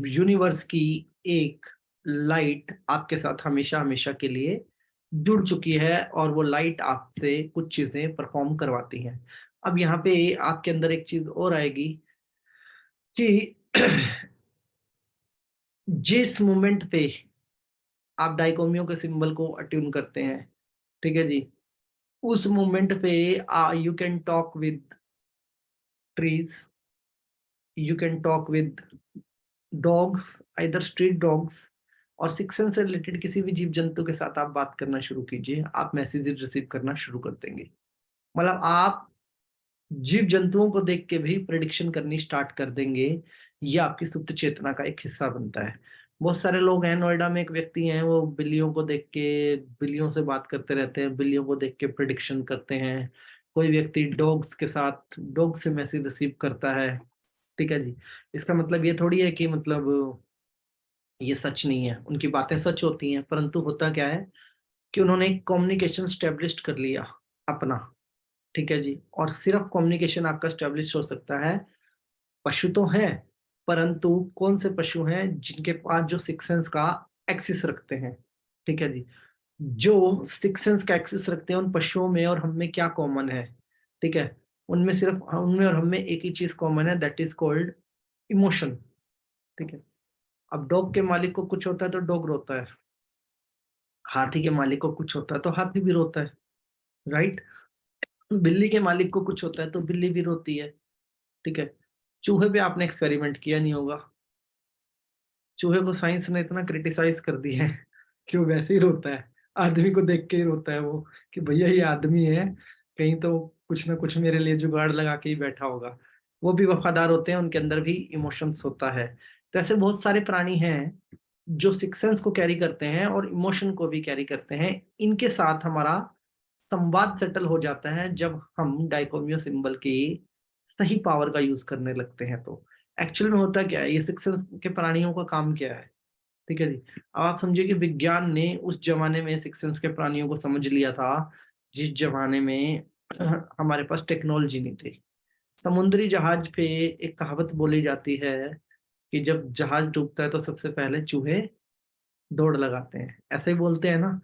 S4: यूनिवर्स की एक लाइट आपके साथ हमेशा हमेशा के लिए जुड़ चुकी है और वो लाइट आपसे कुछ चीजें परफॉर्म करवाती हैं। अब यहाँ पे आपके अंदर एक चीज और आएगी कि जिस मोमेंट पे आप डाइकोमियो के सिंबल को अट्यून करते हैं, ठीक है जी, उस मोमेंट पे you can talk with trees, you can talk with dogs, either street dogs, और सिक्स सेंस से रिलेटेड किसी भी जीव जंतु के साथ आप बात करना शुरू कीजिए, आप मैसेजेस रिसीव करना शुरू कर देंगे। मतलब आप जीव जंतुओं को देख के भी प्रेडिक्शन करनी स्टार्ट कर देंगे। ये आपकी सुप्त चेतना का एक हिस्सा बनता है। बहुत सारे लोग हैं, नोएडा में एक व्यक्ति हैं, वो बिल्लियों को देख के बिल्लियों से बात करते रहते हैं, बिल्लियों को देख के प्रेडिक्शन करते हैं। कोई व्यक्ति डॉग्स के साथ डॉग से मैसेज रिसीव करता है, ठीक है जी। इसका मतलब ये थोड़ी है कि मतलब ये सच नहीं है, उनकी बातें सच होती हैं, परंतु होता क्या है कि उन्होंने एक कम्युनिकेशन स्टेब्लिश कर लिया अपना, ठीक है जी। और सिर्फ कम्युनिकेशन आपका स्टेब्लिश हो सकता है, पशु तो हैं, परंतु कौन से पशु हैं जिनके पास जो सिक्स सेंस का एक्सेस रखते हैं, ठीक है जी। जो सिक्स सेंस का एक्सेस रखते हैं उन पशुओं में और हम में क्या कॉमन है, ठीक है, उनमें सिर्फ उनमें और हमें एक ही चीज कॉमन है, दैट इज कॉल्ड इमोशन, ठीक है। अब डॉग के मालिक को कुछ होता है तो डॉग रोता है, हाथी के मालिक को कुछ होता है तो हाथी भी रोता है, राइट। बिल्ली के मालिक को कुछ होता है तो बिल्ली भी रोती है, ठीक है। चूहे पे आपने एक्सपेरिमेंट किया नहीं होगा, चूहे को साइंस ने इतना क्रिटिसाइज कर दिया है कि वो वैसे ही रोता है, आदमी को देख के ही रोता है वो, कि भैया ये आदमी है, कहीं तो कुछ ना कुछ मेरे लिए जुगाड़ लगा के ही बैठा होगा। वो भी वफादार होते हैं, उनके अंदर भी इमोशंस होता है। तो ऐसे बहुत सारे प्राणी हैं जो सिक्स सेंस को कैरी करते हैं और इमोशन को भी कैरी करते हैं। इनके साथ हमारा संवाद सेटल हो जाता है जब हम डाइकोमियो सिंबल की सही पावर का यूज करने लगते हैं। तो एक्चुअल में होता क्या है, ये सिक्स सेंस के प्राणियों का काम क्या है, ठीक है जी। अब आप समझिए कि विज्ञान ने उस जमाने में सिक्स सेंस के प्राणियों को समझ लिया था जिस जमाने में हमारे पास टेक्नोलॉजी नहीं थी। समुद्री जहाज पे एक कहावत बोली जाती है कि जब जहाज डूबता है तो सबसे पहले चूहे दौड़ लगाते हैं, ऐसे ही बोलते हैं ना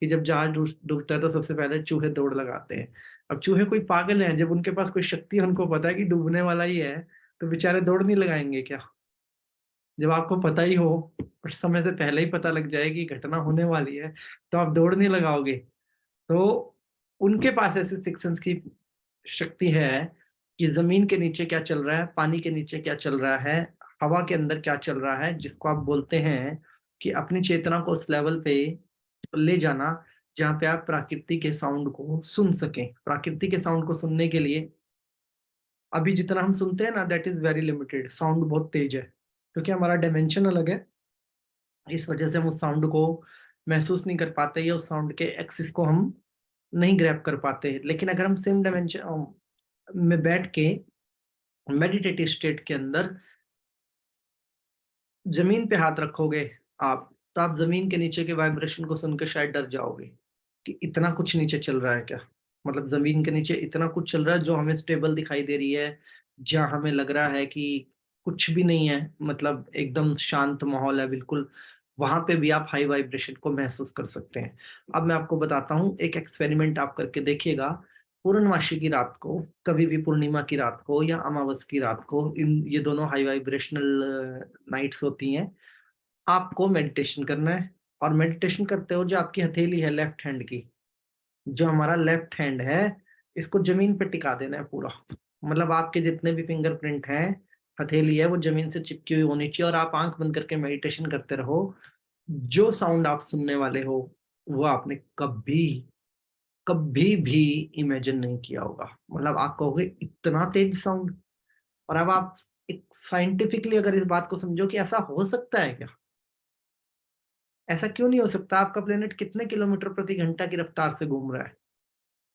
S4: कि जब जहाज डूबता है तो सबसे पहले चूहे दौड़ लगाते हैं। अब चूहे कोई पागल हैं, जब उनके पास कोई शक्ति है, उनको पता है कि डूबने वाला ही है, तो बेचारे दौड़ नहीं लगाएंगे क्या? जब आपको पता ही हो और समय से पहले ही पता लग जाए कि घटना होने वाली है, तो आप दौड़ नहीं लगाओगे। तो उनके पास ऐसे सिक्स सेंस की शक्ति है कि जमीन के नीचे क्या चल रहा है, पानी के नीचे क्या चल रहा है, हवा के अंदर क्या चल रहा है, जिसको आप बोलते हैं कि अपनी चेतना को उस लेवल पे ले जाना जहाँ पे आप प्रकृति के साउंड को सुन सकें। प्रकृति के साउंड को सुनने के लिए अभी जितना हम सुनते हैं ना, that is very limited, sound बहुत तेज है क्योंकि हमारा डायमेंशन अलग है। इस वजह से हम उस साउंड को महसूस नहीं कर पाते या उस साउंड के एक्सिस को हम नहीं ग्रैब कर पाते। लेकिन अगर हम सेम डायमेंशन में बैठ के मेडिटेटिव स्टेट के अंदर जमीन पे हाथ रखोगे आप, तो आप जमीन के नीचे के वाइब्रेशन को सुनकर शायद डर जाओगे कि इतना कुछ नीचे चल रहा है क्या। मतलब जमीन के नीचे इतना कुछ चल रहा है जो हमें स्टेबल दिखाई दे रही है, जहाँ हमें लग रहा है कि कुछ भी नहीं है, मतलब एकदम शांत माहौल है बिल्कुल, वहां पे भी आप हाई वाइब्रेशन को महसूस कर सकते हैं। अब मैं आपको बताता हूँ, एक एक्सपेरिमेंट आप करके देखिएगा। पूर्णमासी की रात को, कभी भी पूर्णिमा की रात को या अमावस की रात को, इन ये दोनों हाई वाइब्रेशनल नाइट्स होती हैं, आपको मेडिटेशन करना है। और मेडिटेशन करते हो जो आपकी हथेली है लेफ्ट हैंड की, जो हमारा लेफ्ट हैंड है, इसको जमीन पे टिका देना है पूरा। मतलब आपके जितने भी फिंगरप्रिंट हैं, हथेली है, वो जमीन से चिपकी हुई होनी चाहिए और आप आंख बंद करके मेडिटेशन करते रहो। जो साउंड आप सुनने वाले हो वो आपने कभी कभी भी इमेजिन नहीं किया होगा। मतलब आप कहोगे इतना तेज साउंड। और अब आप एक साइंटिफिकली अगर इस बात को समझो कि ऐसा हो सकता है क्या, ऐसा क्यों नहीं हो सकता? आपका प्लेनेट कितने किलोमीटर प्रति घंटा की रफ्तार से घूम रहा है,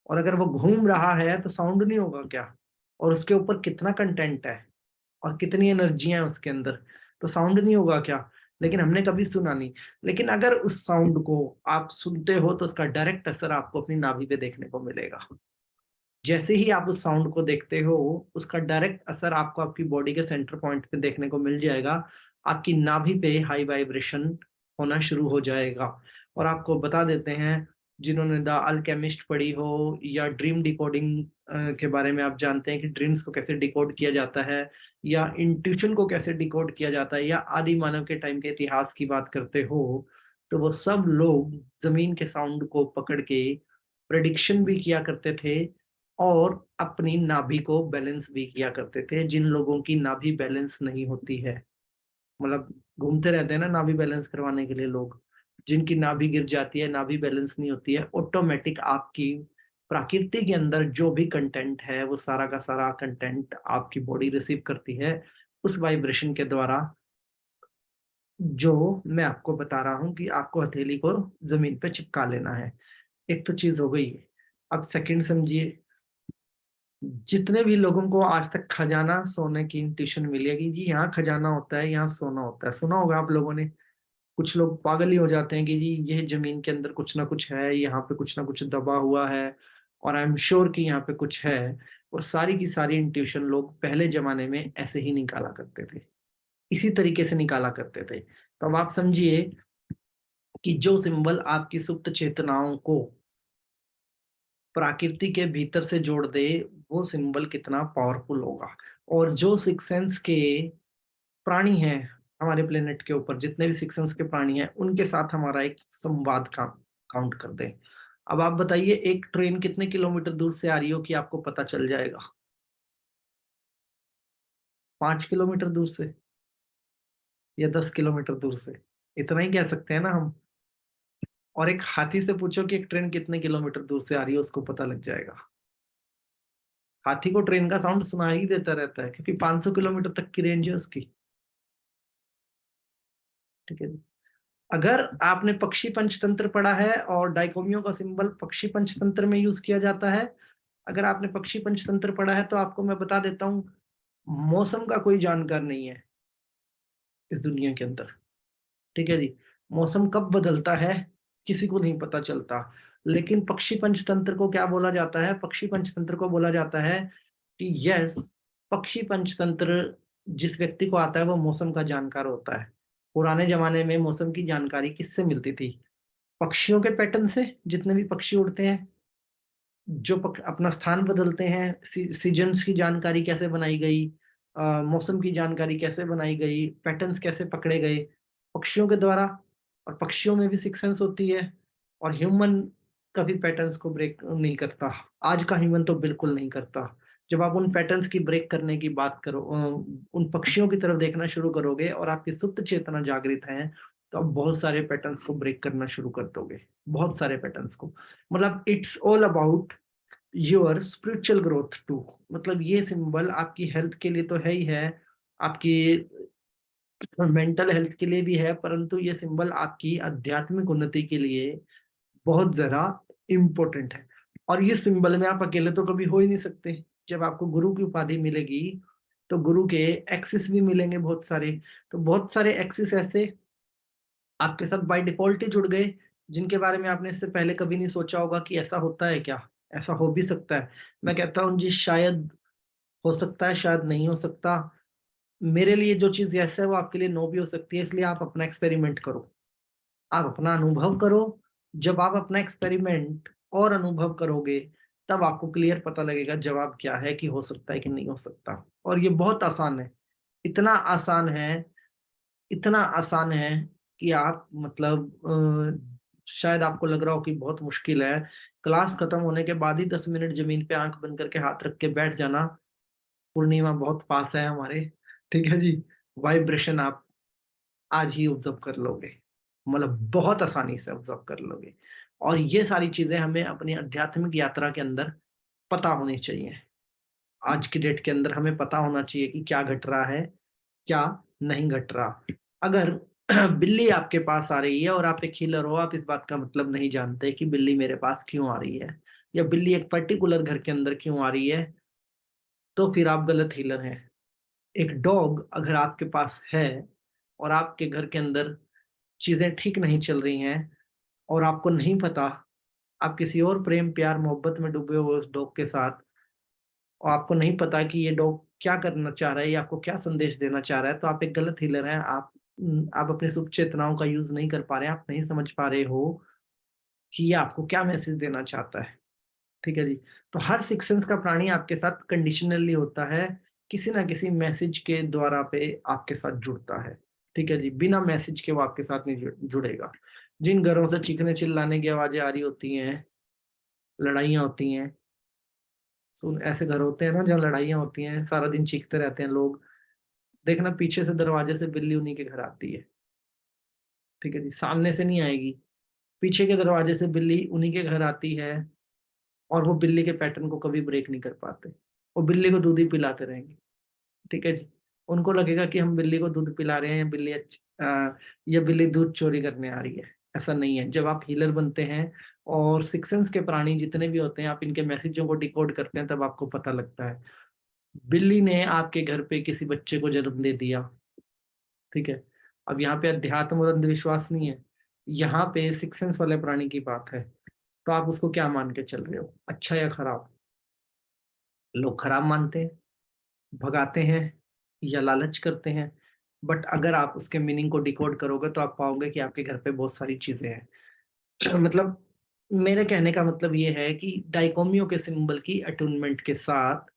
S4: और अगर वो घूम रहा है तो साउंड नहीं होगा क्या? और उसके ऊपर कितना कंटेंट है और कितनी एनर्जियां है उसके अंदर, तो साउंड नहीं होगा क्या? लेकिन हमने कभी सुना नहीं। लेकिन अगर उस साउंड को आप सुनते हो तो उसका डायरेक्ट असर आपको अपनी नाभि पे देखने को मिलेगा। जैसे ही आप उस साउंड को देखते हो, उसका डायरेक्ट असर आपको आपकी बॉडी के सेंटर पॉइंट पे देखने को मिल जाएगा। आपकी नाभि पे हाई वाइब्रेशन होना शुरू हो जाएगा। और आपको बता देते हैं, जिन्होंने द अल्केमिस्ट पढ़ी हो या ड्रीम डिकोडिंग के बारे में आप जानते हैं कि ड्रीम्स को कैसे डिकोड किया जाता है या इंट्यूशन को कैसे डिकोड किया जाता है, या आदि मानव के टाइम के इतिहास की बात करते हो, तो वो सब लोग जमीन के साउंड को पकड़ के प्रेडिक्शन भी किया करते थे और अपनी नाभि को बैलेंस भी किया करते थे। जिन लोगों की नाभि बैलेंस नहीं होती है, मतलब घूमते रहते हैं ना नाभि बैलेंस करवाने के लिए लोग, जिनकी नाभि गिर जाती है, नाभि बैलेंस नहीं होती है, ऑटोमेटिक आपकी प्रकृति के अंदर जो भी कंटेंट है वो सारा का सारा कंटेंट आपकी बॉडी रिसीव करती है उस वाइब्रेशन के द्वारा, जो मैं आपको बता रहा हूँ कि आपको हथेली को जमीन पे चिपका लेना है। एक तो चीज हो गई। अब सेकंड समझिए, जितने भी लोगों को आज तक खजाना सोने की इंट्यूशन मिली है कि जी यहाँ खजाना होता है, यहाँ सोना होता है, सुना होगा आप लोगों ने। कुछ लोग पागल ही हो जाते हैं कि जी ये जमीन के अंदर कुछ ना कुछ है, यहाँ पे कुछ ना कुछ दबा हुआ है, और आई एम श्योर कि यहाँ पे कुछ है। और सारी की सारी इंट्यूशन लोग पहले जमाने में ऐसे ही निकाला करते थे, इसी तरीके से निकाला करते थे। तो अब आप समझिए कि जो सिंबल आपकी सुप्त चेतनाओं को प्रकृति के भीतर से जोड़ दे, वो सिंबल कितना पावरफुल होगा। और जो सिक्स सेंस के प्राणी हैं हमारे प्लेनेट के ऊपर, जितने भी सिक्स सेंस के प्राणी हैं, उनके साथ हमारा एक संवाद का काउंट कर दें। अब आप बताइए, एक ट्रेन कितने किलोमीटर दूर से आ रही हो कि आपको पता चल जाएगा? 5 किलोमीटर दूर से या 10 किलोमीटर दूर से, इतना ही कह सकते हैं ना हम। और एक हाथी से पूछो कि एक ट्रेन कितने किलोमीटर दूर से आ रही है, उसको पता लग जाएगा। हाथी को ट्रेन का साउंड सुनाई ही देता रहता है क्योंकि 500 किलोमीटर तक की रेंज है उसकी। ठीक है जी। अगर आपने पक्षी पंचतंत्र पढ़ा है, और डाइकोमियो का सिंबल पक्षी पंचतंत्र में यूज किया जाता है, अगर आपने पक्षी पंचतंत्र पढ़ा है तो आपको मैं बता देता हूँ, मौसम का कोई जानकार नहीं है इस दुनिया के अंदर। ठीक है जी। मौसम कब बदलता है किसी को नहीं पता चलता। लेकिन पक्षी पंचतंत्र को क्या बोला जाता है? पक्षी पंचतंत्र को बोला जाता है कि यस, पक्षी पंचतंत्र जिस व्यक्ति को आता है वो मौसम का जानकार होता है। पुराने जमाने में मौसम की जानकारी किससे मिलती थी? पक्षियों के पैटर्न से, जितने भी पक्षी उड़ते हैं, जो अपना स्थान बदलते हैं, सीजन्स की जानकारी कैसे बनाई गई, मौसम की जानकारी कैसे बनाई गई, पैटर्न्स कैसे पकड़े गए पक्षियों के द्वारा। और पक्षियों में भी सिक्स सेंस होती है, और ह्यूमन कभी पैटर्न्स को ब्रेक नहीं करता। आज का ह्यूमन तो बिल्कुल नहीं करता। जब आप उन पैटर्न्स की ब्रेक करने की बात करो, उन पक्षियों की तरफ देखना शुरू करोगे और आपकी सुप्त चेतना जागृत है, तो आप बहुत सारे पैटर्न्स को ब्रेक करना शुरू कर दोगे, बहुत सारे पैटर्न्स को। मतलब it's all about your spiritual growth too. मतलब ये सिंबल आपकी हेल्थ के लिए तो है ही है, आपकी मेंटल हेल्थ के लिए भी है, परंतु ये सिंबल आपकी आध्यात्मिक उन्नति के लिए बहुत ज्यादा इम्पोर्टेंट है। और ये सिंबल में आप अकेले तो कभी हो ही नहीं सकते। जब आपको गुरु की उपाधि मिलेगी तो गुरु के एक्सिस भी मिलेंगे बहुत सारे। तो बहुत सारे एक्सिस ऐसे आपके साथ बाय डिफॉल्ट ही जुड़ गए, जिनके बारे में आपने इससे पहले कभी नहीं सोचा होगा कि ऐसा होता है क्या, ऐसा हो भी सकता है। मैं कहता हूँ जी, शायद हो सकता है, शायद नहीं हो सकता। मेरे लिए जो चीज यस है वो आपके लिए नो भी हो सकती है, इसलिए आप अपना एक्सपेरिमेंट करो, आप अपना अनुभव करो। जब आप अपना एक्सपेरिमेंट और अनुभव करोगे तब आपको क्लियर पता लगेगा जवाब क्या है, कि हो सकता है कि नहीं हो सकता। और ये बहुत आसान है, इतना आसान है, इतना आसान है कि आप मतलब शायद आपको लग रहा हो कि बहुत मुश्किल है। क्लास खत्म होने के बाद ही 10 मिनट जमीन पे आंख बंद करके हाथ रख के बैठ जाना। पूर्णिमा बहुत पास है हमारे, ठीक है जी। वाइब्रेशन आप आज ही ऑब्जर्व कर लोगे, मतलब बहुत आसानी से ऑब्जर्व कर लोगे। और ये सारी चीजें हमें अपनी आध्यात्मिक यात्रा के अंदर पता होनी चाहिए। आज की डेट के अंदर हमें पता होना चाहिए कि क्या घट रहा है, क्या नहीं घट रहा। अगर बिल्ली आपके पास आ रही है और आप एक हीलर हो, आप इस बात का मतलब नहीं जानते कि बिल्ली मेरे पास क्यों आ रही है, या बिल्ली एक पर्टिकुलर घर के अंदर क्यों आ रही है, तो फिर आप गलत हीलर हैं। एक डॉग अगर आपके पास है और आपके घर के अंदर चीजें ठीक नहीं चल रही हैं और आपको नहीं पता, आप किसी और प्रेम प्यार मोहब्बत में डूबे हुए उस डॉग के साथ, और आपको नहीं पता कि ये डॉग क्या करना चाह रहा है या आपको क्या संदेश देना चाह रहा है, तो आप एक गलत हीलर हैं। आप अपनी सुख चेतनाओं का यूज नहीं कर पा रहे हैं, आप नहीं समझ पा रहे हो कि ये आपको क्या मैसेज देना चाहता है, ठीक है जी। तो हर सिक्स सेंस का प्राणी आपके साथ कंडीशनली होता है, किसी ना किसी मैसेज के द्वारा पे आपके साथ जुड़ता है, ठीक है जी। बिना मैसेज के वो आपके साथ नहीं जुड़ेगा। जिन घरों से चीखने चिल्लाने की आवाजें आ रही होती हैं, लड़ाइयाँ होती हैं, सुन ऐसे घर होते हैं ना जहाँ लड़ाइयाँ होती हैं, सारा दिन चीखते रहते हैं लोग, देखना पीछे से दरवाजे से बिल्ली उन्हीं के घर आती है, ठीक है जी। सामने से नहीं आएगी, पीछे के दरवाजे से बिल्ली उन्हीं के घर आती है। और वो बिल्ली के पैटर्न को कभी ब्रेक नहीं कर पाते, वो बिल्ली को दूध ही पिलाते रहेंगे, ठीक है जी। उनको लगेगा कि हम बिल्ली को दूध पिला रहे हैं, या बिल्ली दूध चोरी करने आ रही है। ऐसा नहीं है। जब आप हीलर बनते हैं और सिक्स सेंस के प्राणी जितने भी होते हैं, आप इनके मैसेजों को डिकोड करते हैं, तब आपको पता लगता है। बिल्ली ने आपके घर पे किसी बच्चे को जन्म दे दिया, ठीक है। अब यहाँ पे अध्यात्म और अंधविश्वास नहीं है, यहाँ पे सिक्स सेंस वाले प्राणी की बात है। तो आप उसको क्या मान के चल रहे हो, अच्छा या खराब? लोग खराब मानते हैं, भगाते हैं या लालच करते हैं। बट अगर आप उसके मीनिंग को डिकोड करोगे तो आप पाओगे कि आपके घर पे बहुत सारी चीजें हैं। मतलब मेरे कहने का मतलब ये है कि डाइकोमियो के सिंबल की अटूनमेंट के साथ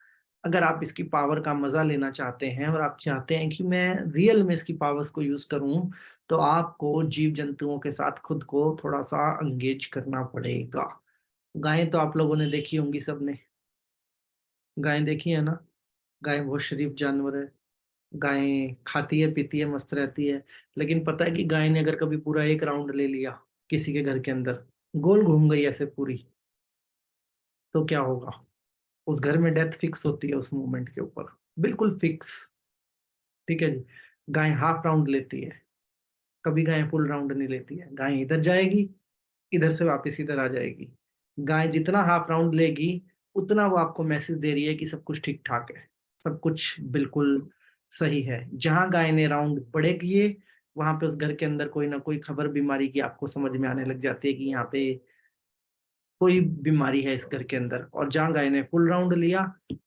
S4: अगर आप इसकी पावर का मजा लेना चाहते हैं और आप चाहते हैं कि मैं रियल में इसकी पावर्स को यूज करूं, तो आपको जीव जंतुओं के साथ खुद को थोड़ा सा एंगेज करना पड़ेगा। गायें तो आप लोगों ने देखी होंगी, सबने गायें देखी है ना। गाय बहुत शरीफ जानवर है, गाय खाती है पीती है मस्त रहती है। लेकिन पता है कि गाय ने अगर कभी पूरा एक राउंड ले लिया किसी के घर के अंदर, गोल घूम गई ऐसे पूरी, तो क्या होगा? उस घर में डेथ फिक्स होती है उस मूवमेंट के ऊपर, बिल्कुल फिक्स, ठीक है जी। गाय हाफ राउंड लेती है, कभी गाय फुल राउंड नहीं लेती है। गाय इधर जाएगी, इधर से वापस इधर आ जाएगी। गाय जितना हाफ राउंड लेगी उतना वो आपको मैसेज दे रही है कि सब कुछ ठीक ठाक है, सब कुछ बिल्कुल सही है। जहां गाय ने राउंड बड़े किए, वहां पे उस घर के अंदर कोई ना कोई खबर बीमारी की आपको समझ में आने लग जाती है कि यहाँ पे कोई बीमारी है इस घर के अंदर। और जहां गाय ने फुल राउंड लिया,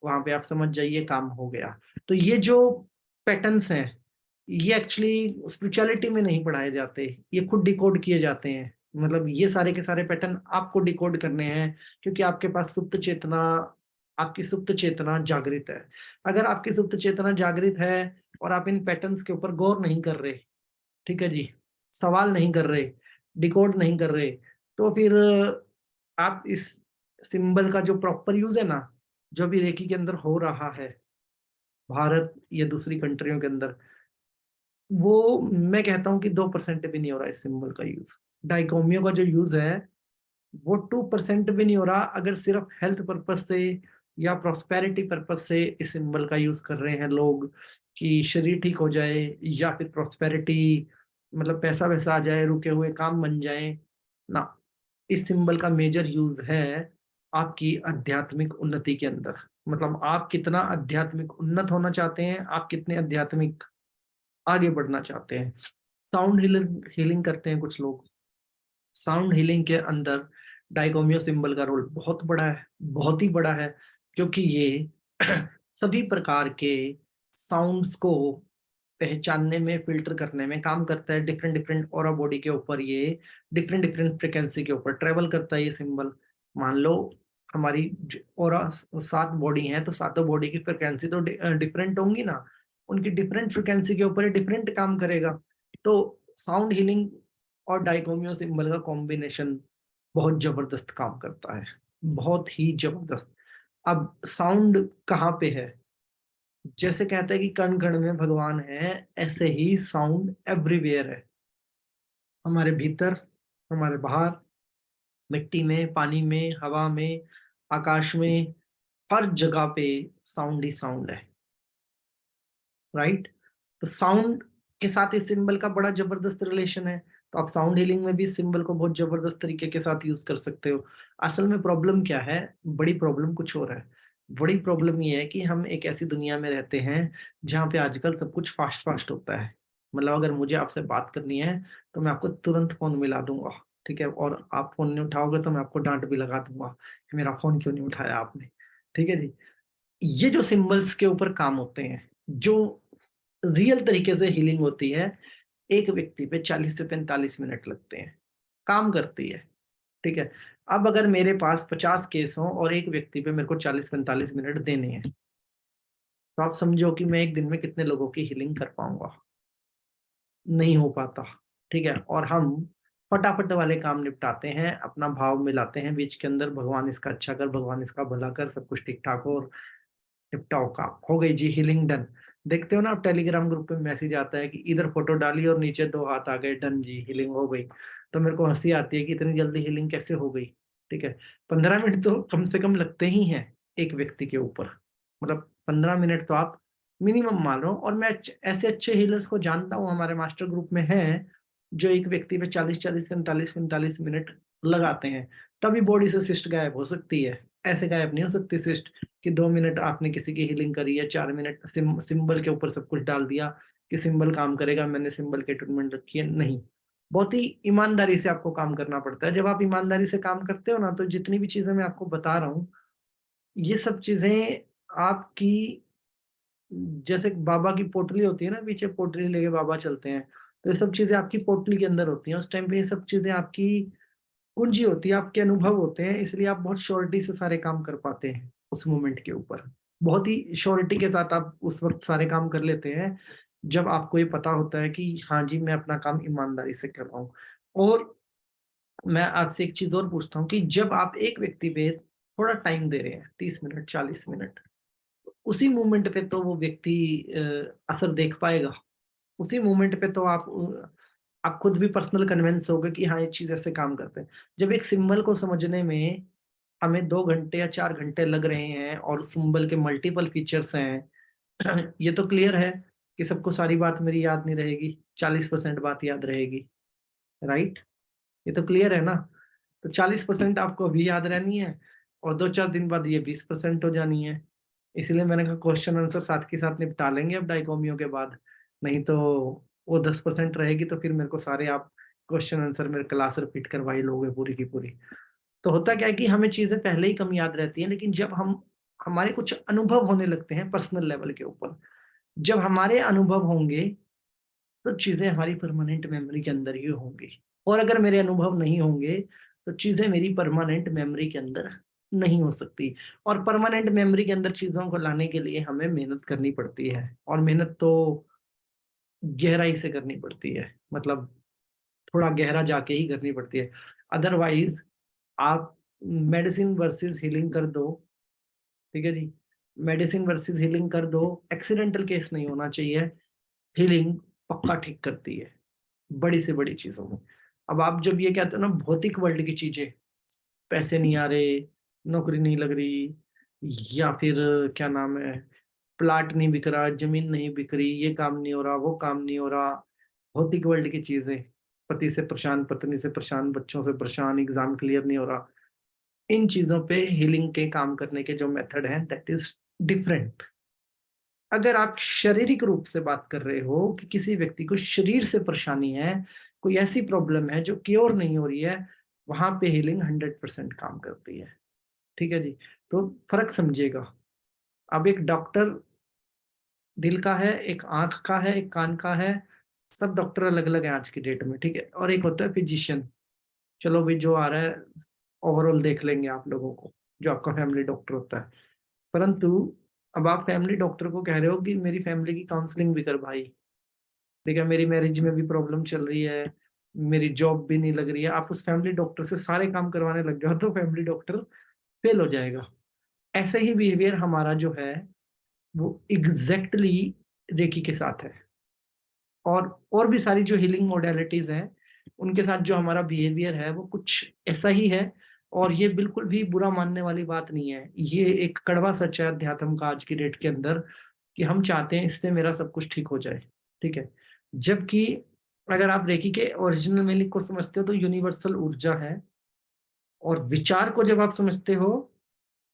S4: वहां पे आप समझ जाइए काम हो गया। तो ये जो पैटर्न्स हैं, ये एक्चुअली स्पिरिचुअलिटी में नहीं पढ़ाए जाते, ये खुद डिकोड किए जाते हैं। मतलब ये सारे के सारे पैटर्न आपको डिकोड करने हैं, क्योंकि आपके पास सुप्त चेतना, आपकी सुप्त चेतना जागृत है। अगर आपकी सुप्त चेतना जागृत है और आप इन पैटर्न्स के ऊपर गौर नहीं कर रहे, ठीक है जी, सवाल नहीं कर रहे, डिकोड नहीं कर रहे, तो फिर आप इस सिंबल का जो प्रॉपर यूज है ना, जो भी रेकी के अंदर हो रहा है भारत या दूसरी कंट्रियों के अंदर, वो मैं कहता हूँ कि 2% भी नहीं हो रहा इस सिंबल का यूज। डाइकोमियो का जो यूज है वो 2% भी नहीं हो रहा, अगर सिर्फ हेल्थ पर्पज से या प्रॉस्पेरिटी पर्पज से इस सिंबल का यूज कर रहे हैं लोग, कि शरीर ठीक हो जाए या फिर प्रॉस्पेरिटी, मतलब पैसा वैसा आ जाए, रुके हुए काम बन जाए ना। इस सिंबल का मेजर यूज है आपकी आध्यात्मिक उन्नति के अंदर। मतलब आप कितना आध्यात्मिक उन्नत होना चाहते हैं, आप कितने आध्यात्मिक आगे बढ़ना चाहते हैं। साउंड हीलिंग करते हैं कुछ लोग, साउंड हीलिंग के अंदर डाइकोमियो सिंबल का रोल बहुत बड़ा है, बहुत ही बड़ा है, क्योंकि ये सभी प्रकार के साउंड्स को पहचानने में, फिल्टर करने में काम करता है। डिफरेंट डिफरेंट ऑरा बॉडी के ऊपर ये डिफरेंट डिफरेंट फ्रिक्वेंसी के ऊपर ट्रेवल करता है ये सिंबल। मान लो हमारी ऑरा 7 बॉडी हैं, तो सातों बॉडी की फ्रिक्वेंसी तो डिफरेंट होंगी ना, उनकी डिफरेंट फ्रिक्वेंसी के ऊपर डिफरेंट काम करेगा। तो साउंड हीलिंग और डाइकोमियो सिंबल का कॉम्बिनेशन बहुत जबरदस्त काम करता है, बहुत ही जबरदस्त। अब साउंड कहाँ पे है? जैसे कहते हैं कि कण कण में भगवान है, ऐसे ही साउंड एवरीवेयर है, हमारे भीतर, हमारे बाहर, मिट्टी में, पानी में, हवा में, आकाश में, हर जगह पे साउंड ही साउंड है, राइट। तो साउंड के साथ इस सिंबल का बड़ा जबरदस्त रिलेशन है, तो आप साउंड हीलिंग में भी इस सिंबल को बहुत जबरदस्त तरीके के साथ यूज कर सकते हो। असल में प्रॉब्लम क्या है? बड़ी प्रॉब्लम कुछ और है। बड़ी प्रॉब्लम ये है कि हम एक ऐसी दुनिया में रहते हैं जहाँ पे आजकल सब कुछ फास्ट फास्ट होता है। मतलब अगर मुझे आपसे बात करनी है तो मैं आपको तुरंत फोन मिला दूंगा, ठीक है, और आप फोन नहीं उठाओगे तो मैं आपको डांट भी लगा दूंगा कि मेरा फोन क्यों नहीं उठाया आपने, ठीक है जी। ये जो सिंबल्स के ऊपर काम होते हैं, जो रियल तरीके से हीलिंग होती है, एक व्यक्ति पे 40 से 45 मिनट लगते हैं, काम करती है, ठीक है। अब अगर मेरे पास 50 केस हों और एक व्यक्ति पे मेरे को 40-45 मिनट देने हैं, तो आप समझो कि मैं एक दिन में कितने लोगों की हीलिंग कर पाऊंगा? नहीं हो पाता, ठीक है। और हम फटाफट वाले काम निपटाते हैं, अपना भाव मिलाते हैं बीच के अंदर, भगवान इसका अच्छा कर, भगवान इसका भला कर, सब कुछ ठीक ठाक हो, निपटाओ काम, हो गई जी हीलिंग डन। देखते हो ना आप टेलीग्राम ग्रुप पे मैसेज आता है कि इधर फोटो डाली और नीचे 2 हाथ आ गए, डन जी हीलिंग हो गई। तो मेरे को हंसी आती है कि इतनी जल्दी हीलिंग कैसे हो गई, ठीक है। 15 मिनट तो कम से कम लगते ही हैं एक व्यक्ति के ऊपर, मतलब 15 मिनट तो आप मिनिमम मान लो। और मैं ऐसे अच्छे हीलर्स को जानता हूँ, हमारे मास्टर ग्रुप में हैं, जो एक व्यक्ति पे 40-40, 45-45 मिनट लगाते हैं, तभी बॉडी से सिस्ट गायब हो सकती है। ऐसे गायब नहीं हो सकती सिस्ट कि 2 मिनट आपने किसी की हीलिंग करी है, 4 मिनट सिंबल के ऊपर सब कुछ डाल दिया कि सिंबल काम करेगा, मैंने सिंबल की ट्रीटमेंट रखी है, नहीं। बहुत ही ईमानदारी से आपको काम करना पड़ता है। जब आप ईमानदारी से काम करते हो ना, तो जितनी भी चीजें मैं आपको बता रहा हूँ, ये सब चीजें आपकी, जैसे बाबा की पोटली होती है ना, पीछे पोटली लेके बाबा चलते हैं, तो ये सब चीजें आपकी पोटली के अंदर होती हैं। उस टाइम पे ये सब चीजें आपकी कुंजी होती है, आपके अनुभव होते हैं, इसलिए आप बहुत श्योरिटी से सारे काम कर पाते हैं उस मोमेंट के ऊपर। बहुत ही श्योरिटी के साथ आप उस वक्त सारे काम कर लेते हैं जब आपको ये पता होता है कि हाँ जी, मैं अपना काम ईमानदारी से कर रहा हूँ। और मैं आपसे एक चीज और पूछता हूँ कि जब आप एक व्यक्ति पे थोड़ा टाइम दे रहे हैं, 30 मिनट, 40 मिनट, उसी मोमेंट पे तो वो व्यक्ति असर देख पाएगा। उसी मोमेंट पे तो आप खुद भी पर्सनल कन्विंस होगे कि हाँ, ये चीज ऐसे काम करते हैं। जब एक सिंबल को समझने में हमें 2 घंटे या 4 घंटे लग रहे हैं और सिंबल के मल्टीपल फीचर्स हैं, ये तो क्लियर है कि सबको सारी बात मेरी याद नहीं रहेगी, 40% बात याद रहेगी, राइट। ये तो क्लियर है ना। तो 40% आपको अभी याद रहनी है और 2-4 दिन बाद ये 20% हो जानी है। इसलिए मैंने कहा क्वेश्चन आंसर साथ के साथ निपटा लेंगे अब डाइकोमियो के बाद, नहीं तो वो 10% रहेगी, तो फिर मेरे को सारे आप क्वेश्चन आंसर मेरे क्लास रिपीट करवाई लोगे पूरी की पूरी। तो होता क्या है कि हमें चीजें पहले ही कम याद रहती हैं, लेकिन जब हम हमारे कुछ अनुभव होने लगते हैं पर्सनल लेवल के ऊपर, जब हमारे अनुभव होंगे तो चीजें हमारी परमानेंट मेमोरी के अंदर ही होंगी, और अगर मेरे अनुभव नहीं होंगे तो चीजें मेरी परमानेंट मेमोरी के अंदर नहीं हो सकती। और परमानेंट मेमोरी के अंदर चीजों को लाने के लिए हमें मेहनत करनी पड़ती है, और मेहनत तो गहराई से करनी पड़ती है, मतलब थोड़ा गहरा जाके ही करनी पड़ती है। अदरवाइज आप मेडिसिन वर्सेस हीलिंग कर दो, ठीक है जी, मेडिसिन वर्सेस हीलिंग कर दो, एक्सीडेंटल केस नहीं होना चाहिए। हीलिंग पक्का ठीक करती है बड़ी से बड़ी चीजों में। अब आप जब ये कहते हो ना भौतिक वर्ल्ड की चीजें, पैसे नहीं आ रहे, नौकरी नहीं लग रही, या फिर क्या नाम है, प्लाट नहीं बिक रहा, जमीन नहीं बिक रही, ये काम नहीं हो रहा, वो काम नहीं हो रहा, भौतिक वर्ल्ड की चीजें, पति से परेशान, पत्नी से परेशान, बच्चों से परेशान, एग्जाम क्लियर नहीं हो रहा, इन चीजों पे हीलिंग के काम करने के जो मेथड हैं दैट इज डिफरेंट। अगर आप शारीरिक रूप से बात कर रहे हो कि किसी व्यक्ति को शरीर से परेशानी है, कोई ऐसी प्रॉब्लम है जो क्योर नहीं हो रही है, वहां पे हीलिंग 100% काम करती है, ठीक है जी। तो फर्क समझिएगा। अब एक डॉक्टर दिल का है, एक आंख का है, एक कान का है, सब डॉक्टर अलग अलग है आज की डेट में, ठीक है। और एक होता है फिजिशियन, चलो भाई जो आ रहा है ओवरऑल देख लेंगे आप लोगों को, जो आपका फैमिली डॉक्टर होता है। परंतु अब आप फैमिली डॉक्टर को कह रहे हो कि मेरी फैमिली की काउंसलिंग भी कर भाई, ठीक है, मेरी मैरिज में भी प्रॉब्लम चल रही है, मेरी जॉब भी नहीं लग रही है, आप उस फैमिली डॉक्टर से सारे काम करवाने लग जाओ तो फैमिली डॉक्टर फेल हो जाएगा। ऐसे ही बिहेवियर हमारा जो है वो एग्जैक्टली रेकी के साथ है, और भी सारी जो हीलिंग मोडेलिटीज हैं उनके साथ जो हमारा बिहेवियर है वो कुछ ऐसा ही है। और ये बिल्कुल भी बुरा मानने वाली बात नहीं है, ये एक कड़वा सच है अध्यात्म का आज की डेट के अंदर, कि हम चाहते हैं इससे मेरा सब कुछ ठीक हो जाए, ठीक है। जबकि अगर आप रेकी के ओरिजिनल मीनिंग को समझते हो तो यूनिवर्सल ऊर्जा है, और विचार को जब आप समझते हो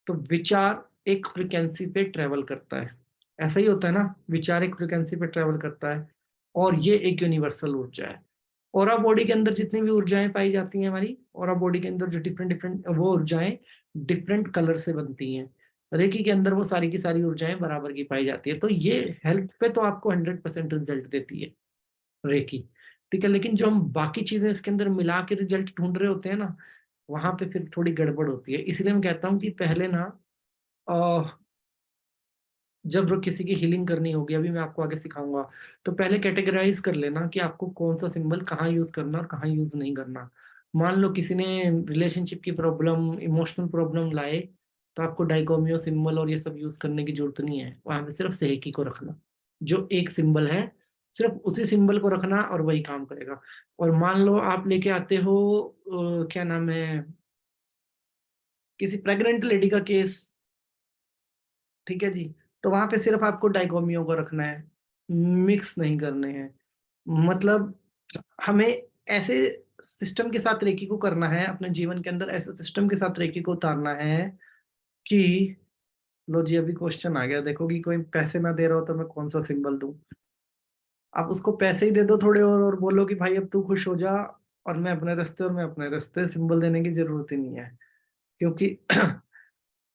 S4: तो विचार एक फ्रिक्वेंसी पे ट्रेवल करता है, ऐसा ही होता है ना, विचार एक फ्रिक्वेंसी पे ट्रेवल करता है, और ये एक यूनिवर्सल ऊर्जा है। ऑरा बॉडी के अंदर जितनी भी ऊर्जाएं पाई जाती हैं हमारी, ऑरा बॉडी के अंदर जो डिफरेंट डिफरेंट वो ऊर्जाएं डिफरेंट कलर से बनती हैं, रेकी के अंदर वो सारी की सारी ऊर्जाएं बराबर की पाई जाती है। तो ये हेल्थ पे तो आपको 100% रिजल्ट देती है रेकी, ठीक है। लेकिन जो हम बाकी चीजें इसके अंदर मिला के रिजल्ट ढूंढ रहे होते हैं ना, वहां पे फिर थोड़ी गड़बड़ होती है। इसलिए मैं कहता हूँ कि पहले ना जब किसी की हीलिंग करनी होगी, अभी मैं आपको आगे सिखाऊंगा, तो पहले कैटेगराइज कर लेना कि आपको कौन सा सिंबल कहाँ यूज करना और कहाँ यूज नहीं करना। मान लो किसी ने रिलेशनशिप की प्रॉब्लम, इमोशनल प्रॉब्लम लाए, तो आपको डाइकोमियो सिंबल और ये सब यूज करने की जरूरत नहीं है, वहां पे सिर्फ सेहेकी को रखना, जो एक सिंबल है सिर्फ उसी सिंबल को रखना और वही काम करेगा। और मान लो आप लेके आते हो क्या नाम है, किसी प्रेग्नेंट लेडी का केस, ठीक है जी, तो वहां पे सिर्फ आपको डाइकोमियो को रखना है, मिक्स नहीं करने हैं। मतलब हमें ऐसे सिस्टम के साथ रेकी को करना है अपने जीवन के अंदर, ऐसे सिस्टम के साथ रेकी को उतारना है कि लो जी अभी क्वेश्चन आ गया, देखो कि कोई पैसे ना दे रहा हो तो मैं कौन सा सिंबल दूं। आप उसको पैसे ही दे दो थोड़े और बोलो कि भाई अब तू खुश हो जा, और मैं अपने रास्ते और मैं अपने रास्ते, सिंबल देने की जरूरत ही नहीं है। क्योंकि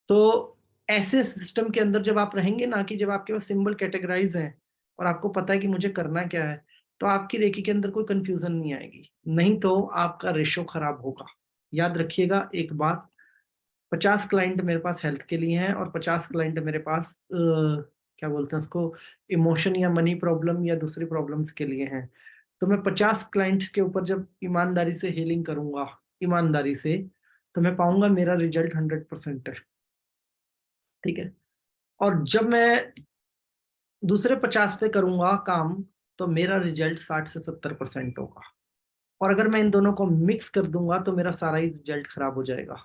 S4: तो ऐसे सिस्टम के अंदर जब आप रहेंगे ना, कि जब आपके पास सिंबल कैटेगराइज हैं और आपको पता है कि मुझे करना क्या है, तो आपकी रेकी के अंदर कोई कंफ्यूजन नहीं आएगी, नहीं तो आपका रेशो खराब होगा। याद रखिएगा एक बात, 50 क्लाइंट मेरे पास हेल्थ के लिए हैं और 50 क्लाइंट मेरे पास क्या बोलते हैं उसको, इमोशन या मनी प्रॉब्लम या दूसरी प्रॉब्लम्स के लिए हैं। तो मैं 50 क्लाइंट्स के ऊपर जब ईमानदारी से हीलिंग करूंगा, ईमानदारी से, तो मैं पाऊंगा मेरा रिजल्ट 100% है, ठीक है। और जब मैं दूसरे 50 पे करूंगा काम, तो मेरा रिजल्ट 60 से 70% होगा। और अगर मैं इन दोनों को मिक्स कर दूंगा तो मेरा सारा ही रिजल्ट खराब हो जाएगा,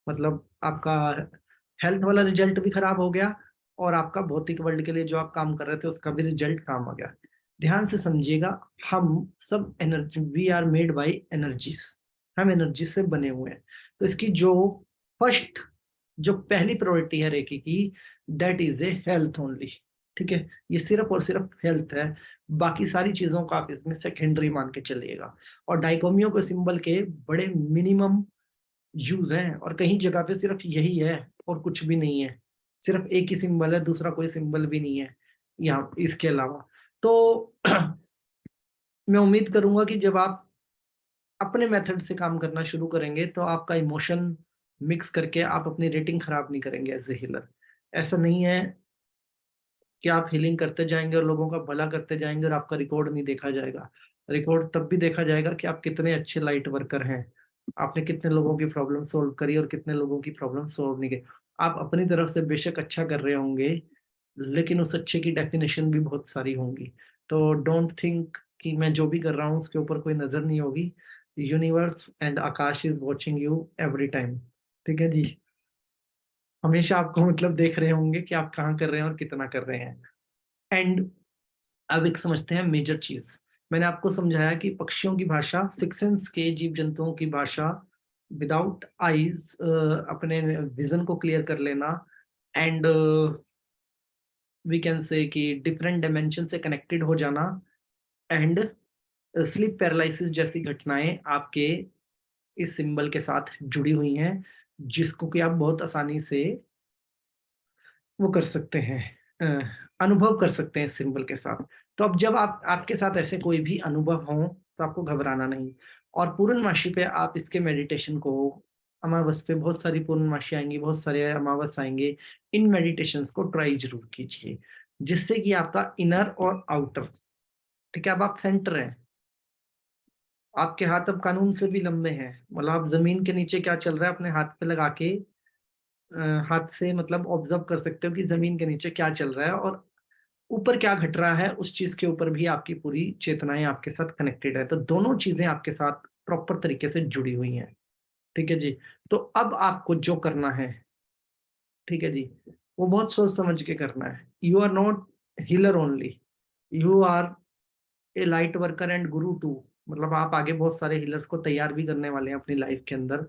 S4: मतलब आपका हेल्थ वाला रिजल्ट भी खराब हो गया, और आपका भौतिक वर्ल्ड के लिए जो आप काम कर रहे थे उसका भी रिजल्ट काम आ गया। ध्यान से समझिएगा, हम सब energy, we are made by energies, हम एनर्जी से बने हुए हैं। तो इसकी जो पहली प्रायोरिटी है रेकी की, that is a health only, ठीक है। ये सिर्फ और सिर्फ हेल्थ है, बाकी सारी चीजों का आप इसमें सेकेंडरी मान के चलिएगा। और डाइकोमियो के सिंबल के बड़े मिनिमम यूज हैं, और कहीं जगह पे सिर्फ यही है और कुछ भी नहीं है, सिर्फ एक ही सिंबल है, दूसरा कोई सिंबल भी नहीं है। यहाँ इसके अलावा तो मैं उम्मीद करूंगा कि जब आप अपने मेथड से काम करना शुरू करेंगे तो आपका इमोशन मिक्स करके आप अपनी रेटिंग खराब नहीं करेंगे एज ए हीलर। ऐसा नहीं है कि आप हीलिंग करते जाएंगे और लोगों का भला करते जाएंगे और आपका रिकॉर्ड नहीं देखा जाएगा। रिकॉर्ड तब भी देखा जाएगा कि आप कितने अच्छे लाइट वर्कर हैं, आपने कितने लोगों की प्रॉब्लम सोल्व करी और कितने लोगों की प्रॉब्लम सोल्व नहीं की। आप अपनी तरफ से बेशक अच्छा कर रहे होंगे, लेकिन उस अच्छे की डेफिनेशन भी बहुत सारी होंगी। तो डोंट थिंक कि मैं जो भी कर रहा हूँ उसके ऊपर कोई नजर नहीं होगी। Universe and Akash is watching you every time. ठीक है जी, हमेशा आपको मतलब देख रहे होंगे कि आप कहाँ कर रहे हैं और कितना कर रहे हैं। एंड अब एक समझते हैं मेजर चीज। मैंने आपको समझाया कि पक्षियों की भाषा, सिक्स सेंस के जीव जंतुओं की भाषा, विदाउट आईज अपने विजन को क्लियर कर लेना, एंड वी कैन से कि डिफरेंट डायमेंशन से कनेक्टेड हो जाना, एंड स्लीप पैरालिसिस जैसी घटनाएं आपके इस सिंबल के साथ जुड़ी हुई हैं, जिसको कि आप बहुत आसानी से वो कर सकते हैं, अनुभव कर सकते हैं इस सिंबल के साथ। तो अब जब आपके साथ ऐसे कोई भी अनुभव हो तो आपको घबराना नहीं। और पूर्णमासी पे आप इसके मेडिटेशन को, अमावस पे बहुत सारी पूर्णमासी आएंगी, बहुत सारे अमावस आएंगे, इन मेडिटेशंस को ट्राई जरूर कीजिए, जिससे कि आपका इनर और आउटर, ठीक है, अब आप सेंटर हैं, आपके हाथ अब कानून से भी लंबे हैं, मतलब आप जमीन के नीचे क्या चल रहा है अपने हाथ पे लगा के हाथ से मतलब ऑब्जर्व कर सकते हो कि जमीन के नीचे क्या चल रहा है और ऊपर क्या घट रहा है, उस चीज के ऊपर भी आपकी पूरी चेतनाएं आपके साथ कनेक्टेड है। तो दोनों चीजें आपके साथ प्रॉपर तरीके से जुड़ी हुई हैं। ठीक है जी, तो अब आपको जो करना है, ठीक है जी, वो बहुत सोच समझ के करना है। You are not healer only, you are a light worker and guru too. मतलब आप आगे बहुत सारे हीलर्स को तैयार भी करने वाले हैं अपनी लाइफ के अंदर।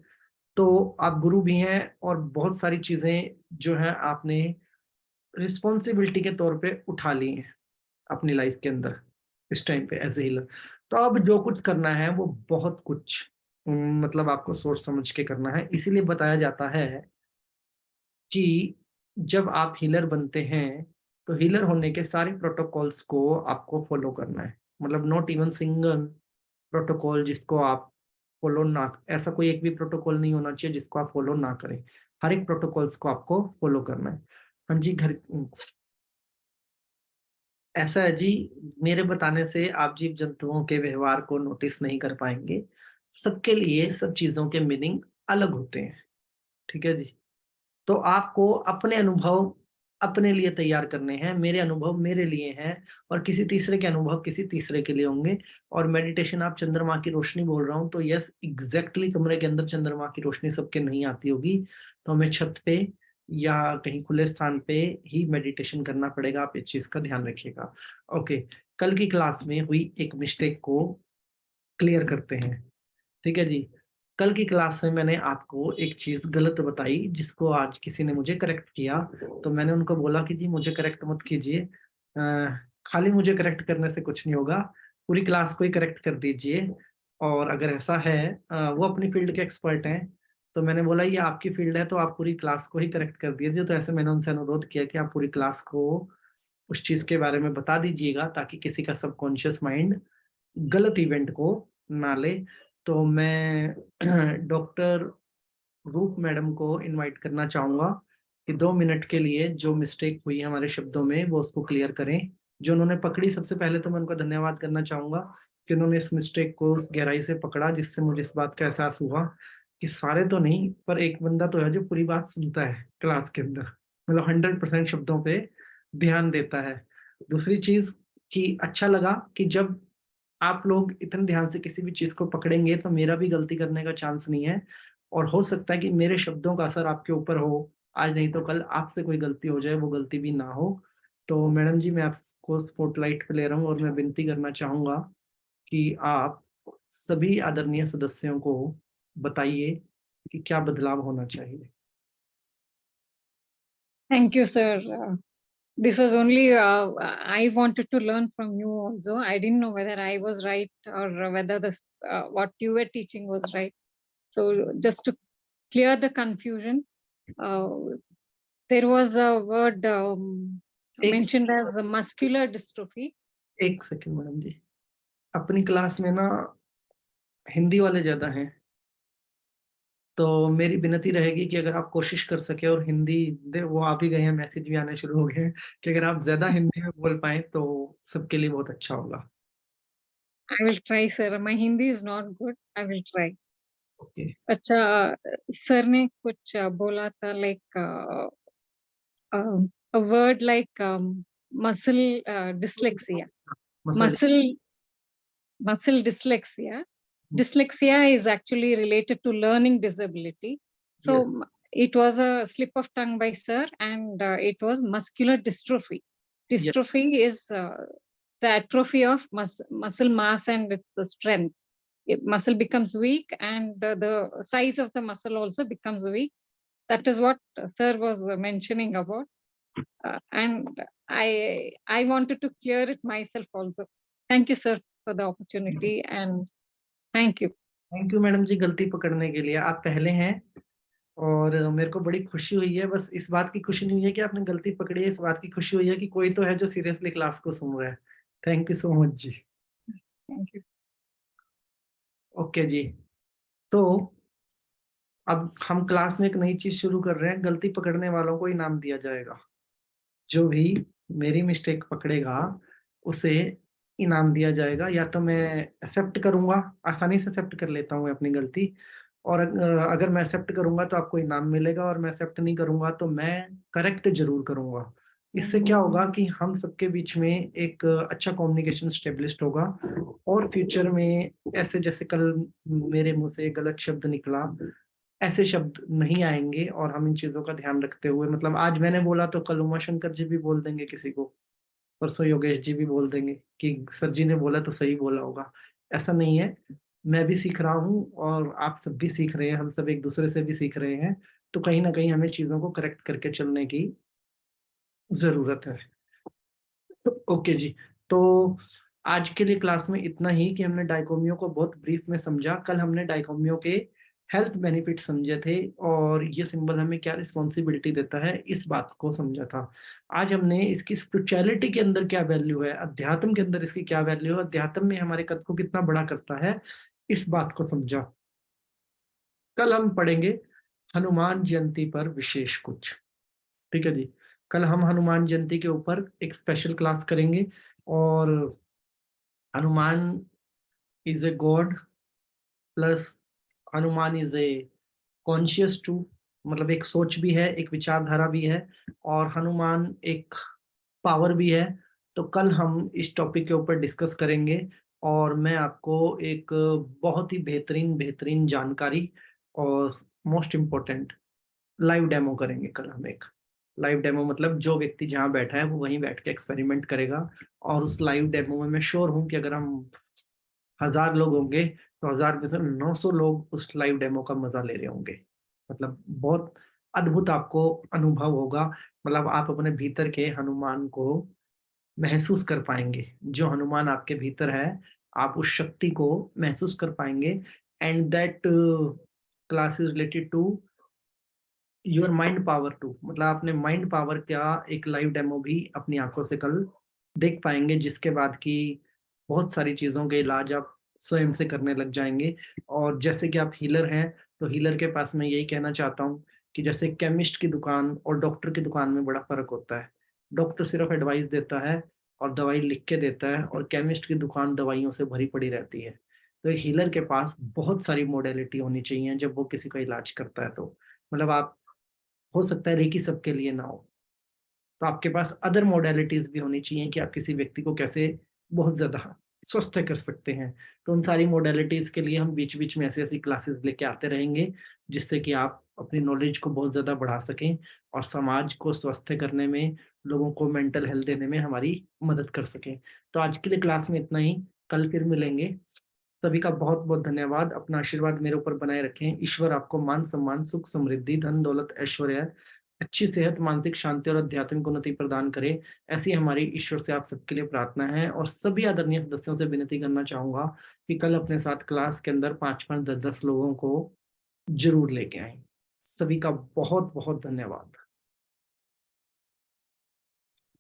S4: तो आप गुरु भी हैं और बहुत सारी चीजें जो है आपने रिस्पॉन्सिबिलिटी के तौर पे उठा ली है अपनी लाइफ के अंदर इस टाइम पे एज ए हीलर। तो अब जो कुछ करना है वो बहुत कुछ मतलब आपको सोच समझ के करना है। इसीलिए बताया जाता है कि जब आप हीलर बनते हैं तो हीलर होने के सारे प्रोटोकॉल्स को आपको फॉलो करना है। मतलब नॉट इवन सिंगल प्रोटोकॉल जिसको आप फॉलो ना, ऐसा कोई एक भी प्रोटोकॉल नहीं होना चाहिए जिसको आप फॉलो ना करें। हर एक प्रोटोकॉल्स को आपको फॉलो करना है। हाँ जी, घर ऐसा है जी, मेरे बताने से आप जीव जंतुओं के व्यवहार को नोटिस नहीं कर पाएंगे। सबके लिए सब चीजों के मीनिंग अलग होते हैं। ठीक है जी, तो आपको अपने अनुभव अपने लिए तैयार करने हैं। मेरे अनुभव मेरे लिए हैं और किसी तीसरे के अनुभव किसी तीसरे के लिए होंगे। और मेडिटेशन आप चंद्रमा की रोशनी बोल रहा हूँ तो यस एग्जैक्टली कमरे के अंदर चंद्रमा की रोशनी सबके नहीं आती होगी, तो हमें छत पे या कहीं खुले स्थान पे ही मेडिटेशन करना पड़ेगा। आप इस चीज का ध्यान रखिएगा। ओके, कल की क्लास में हुई एक मिस्टेक को क्लियर करते हैं। ठीक है जी, कल की क्लास में मैंने आपको एक चीज गलत बताई जिसको आज किसी ने मुझे करेक्ट किया। तो मैंने उनको बोला कि जी मुझे करेक्ट मत कीजिए, खाली मुझे करेक्ट करने से कुछ नहीं होगा, पूरी क्लास को ही करेक्ट कर दीजिए। और अगर ऐसा है, वो अपनी फील्ड के एक्सपर्ट हैं, तो मैंने बोला ये आपकी फील्ड है तो आप पूरी क्लास को ही करेक्ट कर दीजिए। तो ऐसे मैंने उनसे अनुरोध किया कि आप पूरी क्लास को उस चीज के बारे में बता दीजिएगा ताकि किसी का सबकॉन्शियस माइंड गलत इवेंट को ना ले। तो मैं डॉक्टर रूप मैडम को इनवाइट करना चाहूंगा कि 2 मिनट के लिए जो मिस्टेक हुई हमारे शब्दों में वो उसको क्लियर करें। जो उन्होंने पकड़ी, सबसे पहले तो मैं उनका धन्यवाद करना चाहूंगा कि उन्होंने इस मिस्टेक को उस गहराई से पकड़ा जिससे मुझे इस बात का एहसास हुआ कि सारे तो नहीं पर एक बंदा तो है जो पूरी बात सुनता है क्लास के अंदर, मतलब 100% शब्दों पे ध्यान देता है। दूसरी चीज कि अच्छा लगा कि जब आप लोग इतने ध्यान से किसी भी चीज को पकड़ेंगे तो मेरा भी गलती करने का चांस नहीं है। और हो सकता है कि मेरे शब्दों का असर आपके ऊपर हो, आज नहीं तो कल आपसे कोई गलती हो जाए, वो गलती भी ना हो। तो मैडम जी, मैं आपको स्पॉटलाइट पे ले रहा हूँ और मैं विनती करना चाहूंगा कि आप सभी आदरणीय सदस्यों को बताइए कि क्या बदलाव होना चाहिए।
S5: Thank you, sir. This was only I wanted to learn from you also. I didn't know whether I was right or whether what you were teaching was right. So just to clear the confusion, uh, there was a word mentioned as muscular dystrophy.
S4: एक second madam जी, अपनी class में ना हिंदी वाले ज्यादा हैं, तो मेरी विनती रहेगी कि अगर आप कोशिश कर सके और हिंदी वो आ भी गए हैं, मैसेज भी आने शुरू हो गए हैं कि अगर आप ज्यादा हिंदी में बोल पाए तो सबके लिए बहुत अच्छा होगा।
S5: I will try, sir. My Hindi is not good. I will try.
S4: Okay.
S5: अच्छा, सर ने कुछ बोला था like a word like muscle dyslexia. Muscle dyslexia. Dyslexia is actually related to learning disability. So it was a slip of tongue by sir, and it was muscular dystrophy. Dystrophy is the atrophy of muscle mass and its strength. Muscle becomes weak, and the size of the muscle also becomes weak. That is what sir was mentioning about. And I wanted to clear it myself also. Thank you, sir, for the opportunity, and thank you.
S4: Thank you madam ji, गलती पकड़ने के लिए। आप पहले हैं और मेरे को बड़ी खुशी हुई है। बस इस बात की खुशी नहीं हुई है कि आपने गलती पकड़ी है, इस बात की खुशी हुई है कि कोई तो है जो सीरियसली क्लास को सुन रहा है। Thank you so much ji.
S5: Thank you.
S4: Okay ji, तो अब हम क्लास में एक नई चीज शुरू कर रहे हैं। गलती पकड़ने वालों को इनाम दिया जाएगा। जो भी मेरी मिस्टेक पकड़ेगा उसे इनाम दिया जाएगा। या तो मैं एक्सेप्ट करूंगा, आसानी से एक्सेप्ट कर लेता हूँ अपनी गलती, और अगर मैं एक्सेप्ट करूंगा तो आपको इनाम मिलेगा, और मैं एक्सेप्ट नहीं करूंगा तो मैं करेक्ट जरूर करूंगा। इससे क्या होगा कि हम सबके बीच में एक अच्छा कम्युनिकेशन स्टेब्लिश्ड होगा, और फ्यूचर में ऐसे जैसे कल मेरे मुंह से गलत शब्द निकला, ऐसे शब्द नहीं आएंगे। और हम इन चीजों का ध्यान रखते हुए, मतलब आज मैंने बोला तो कल उमा शंकर जी भी बोल देंगे किसी को, परसों योगेश जी भी बोल देंगे कि सर जी ने बोला तो सही बोला होगा। ऐसा नहीं है, मैं भी सीख रहा हूँ और आप सब भी सीख रहे हैं, हम सब एक दूसरे से भी सीख रहे हैं। तो कहीं ना कहीं हमें चीजों को करेक्ट करके चलने की जरूरत है। ओके जी, तो आज के लिए क्लास में इतना ही कि हमने डाइकोमियो को बहुत ब्रीफ में समझा। कल हमने डाइकोमियो के हेल्थ बेनिफिट समझे थे, और ये सिंबल हमें क्या रिस्पॉन्सिबिलिटी देता है इस बात को समझा था। आज हमने इसकी स्पिरिचुअलिटी के अंदर क्या वैल्यू है, अध्यात्म के अंदर इसकी क्या वैल्यू है, अध्यात्म में हमारे कद को कितना बड़ा करता है, इस बात को समझा। कल हम पढ़ेंगे हनुमान जयंती पर विशेष कुछ। ठीक है जी, कल हम हनुमान जयंती के ऊपर एक स्पेशल क्लास करेंगे। और Hanuman is a god plus Hanuman is a conscious too, मतलब एक सोच भी है, एक विचारधारा भी है, और हनुमान एक पावर भी है। तो कल हम इस टॉपिक के ऊपर डिस्कस करेंगे, और मैं आपको एक बहुत ही बेहतरीन बेहतरीन जानकारी और मोस्ट इम्पोर्टेंट लाइव डेमो करेंगे। कल हम एक लाइव डेमो, मतलब जो व्यक्ति जहाँ बैठा है वो वहीं बैठ के एक्सपेरिमेंट करेगा। और उस लाइव डेमो में मैं श्योर हूँ कि अगर हम 1000 लोग होंगे तो 1000 में से 900 लोग उस लाइव डेमो का मजा ले रहे होंगे। मतलब बहुत अद्भुत आपको अनुभव होगा। मतलब आप अपने भीतर के हनुमान को महसूस कर पाएंगे। जो हनुमान आपके भीतर है, आप उस शक्ति को महसूस कर पाएंगे। And that class is related to your mind power too, मतलब आपने माइंड पावर का एक लाइव डेमो भी अपनी आंखों से कल देख पाएंगे, जिसके बाद की बहुत सारी चीजों के इलाज आप स्वयं से करने लग जाएंगे। और जैसे कि आप हीलर हैं, तो हीलर के पास मैं यही कहना चाहता हूँ कि जैसे केमिस्ट की दुकान और डॉक्टर की दुकान में बड़ा फर्क होता है। डॉक्टर सिर्फ एडवाइस देता है और दवाई लिख के देता है, और केमिस्ट की दुकान दवाइयों से भरी पड़ी रहती है। तो एक हीलर के पास बहुत सारी मोडेलिटी होनी चाहिए जब वो किसी का इलाज करता है। तो मतलब आप, हो सकता है रेकी सबके लिए ना हो, तो आपके पास अदर मोडेलिटीज भी होनी चाहिए कि आप किसी व्यक्ति को कैसे बहुत ज्यादा स्वस्थ कर सकते हैं। तो उन सारी मोडेलिटीज के लिए हम बीच बीच में ऐसी ऐसी क्लासेस लेके आते रहेंगे, जिससे कि आप अपनी नॉलेज को बहुत ज्यादा बढ़ा सकें और समाज को स्वस्थ करने में, लोगों को मेंटल हेल्थ देने में हमारी मदद कर सकें। तो आज के लिए क्लास में इतना ही, कल फिर मिलेंगे। सभी का बहुत बहुत धन्यवाद। अपना आशीर्वाद मेरे ऊपर बनाए रखें। ईश्वर आपको मान सम्मान, सुख समृद्धि, धन दौलत, ऐश्वर्य, अच्छी सेहत, मानसिक शांति और आध्यात्मिक उन्नति प्रदान करे। ऐसी हमारी ईश्वर से आप सबके लिए प्रार्थना है। और सभी आदरणीय सदस्यों से विनती करना चाहूंगा कि कल अपने साथ क्लास के अंदर 5-5, 10-10 लोगों को जरूर लेके आए। सभी का बहुत बहुत धन्यवाद।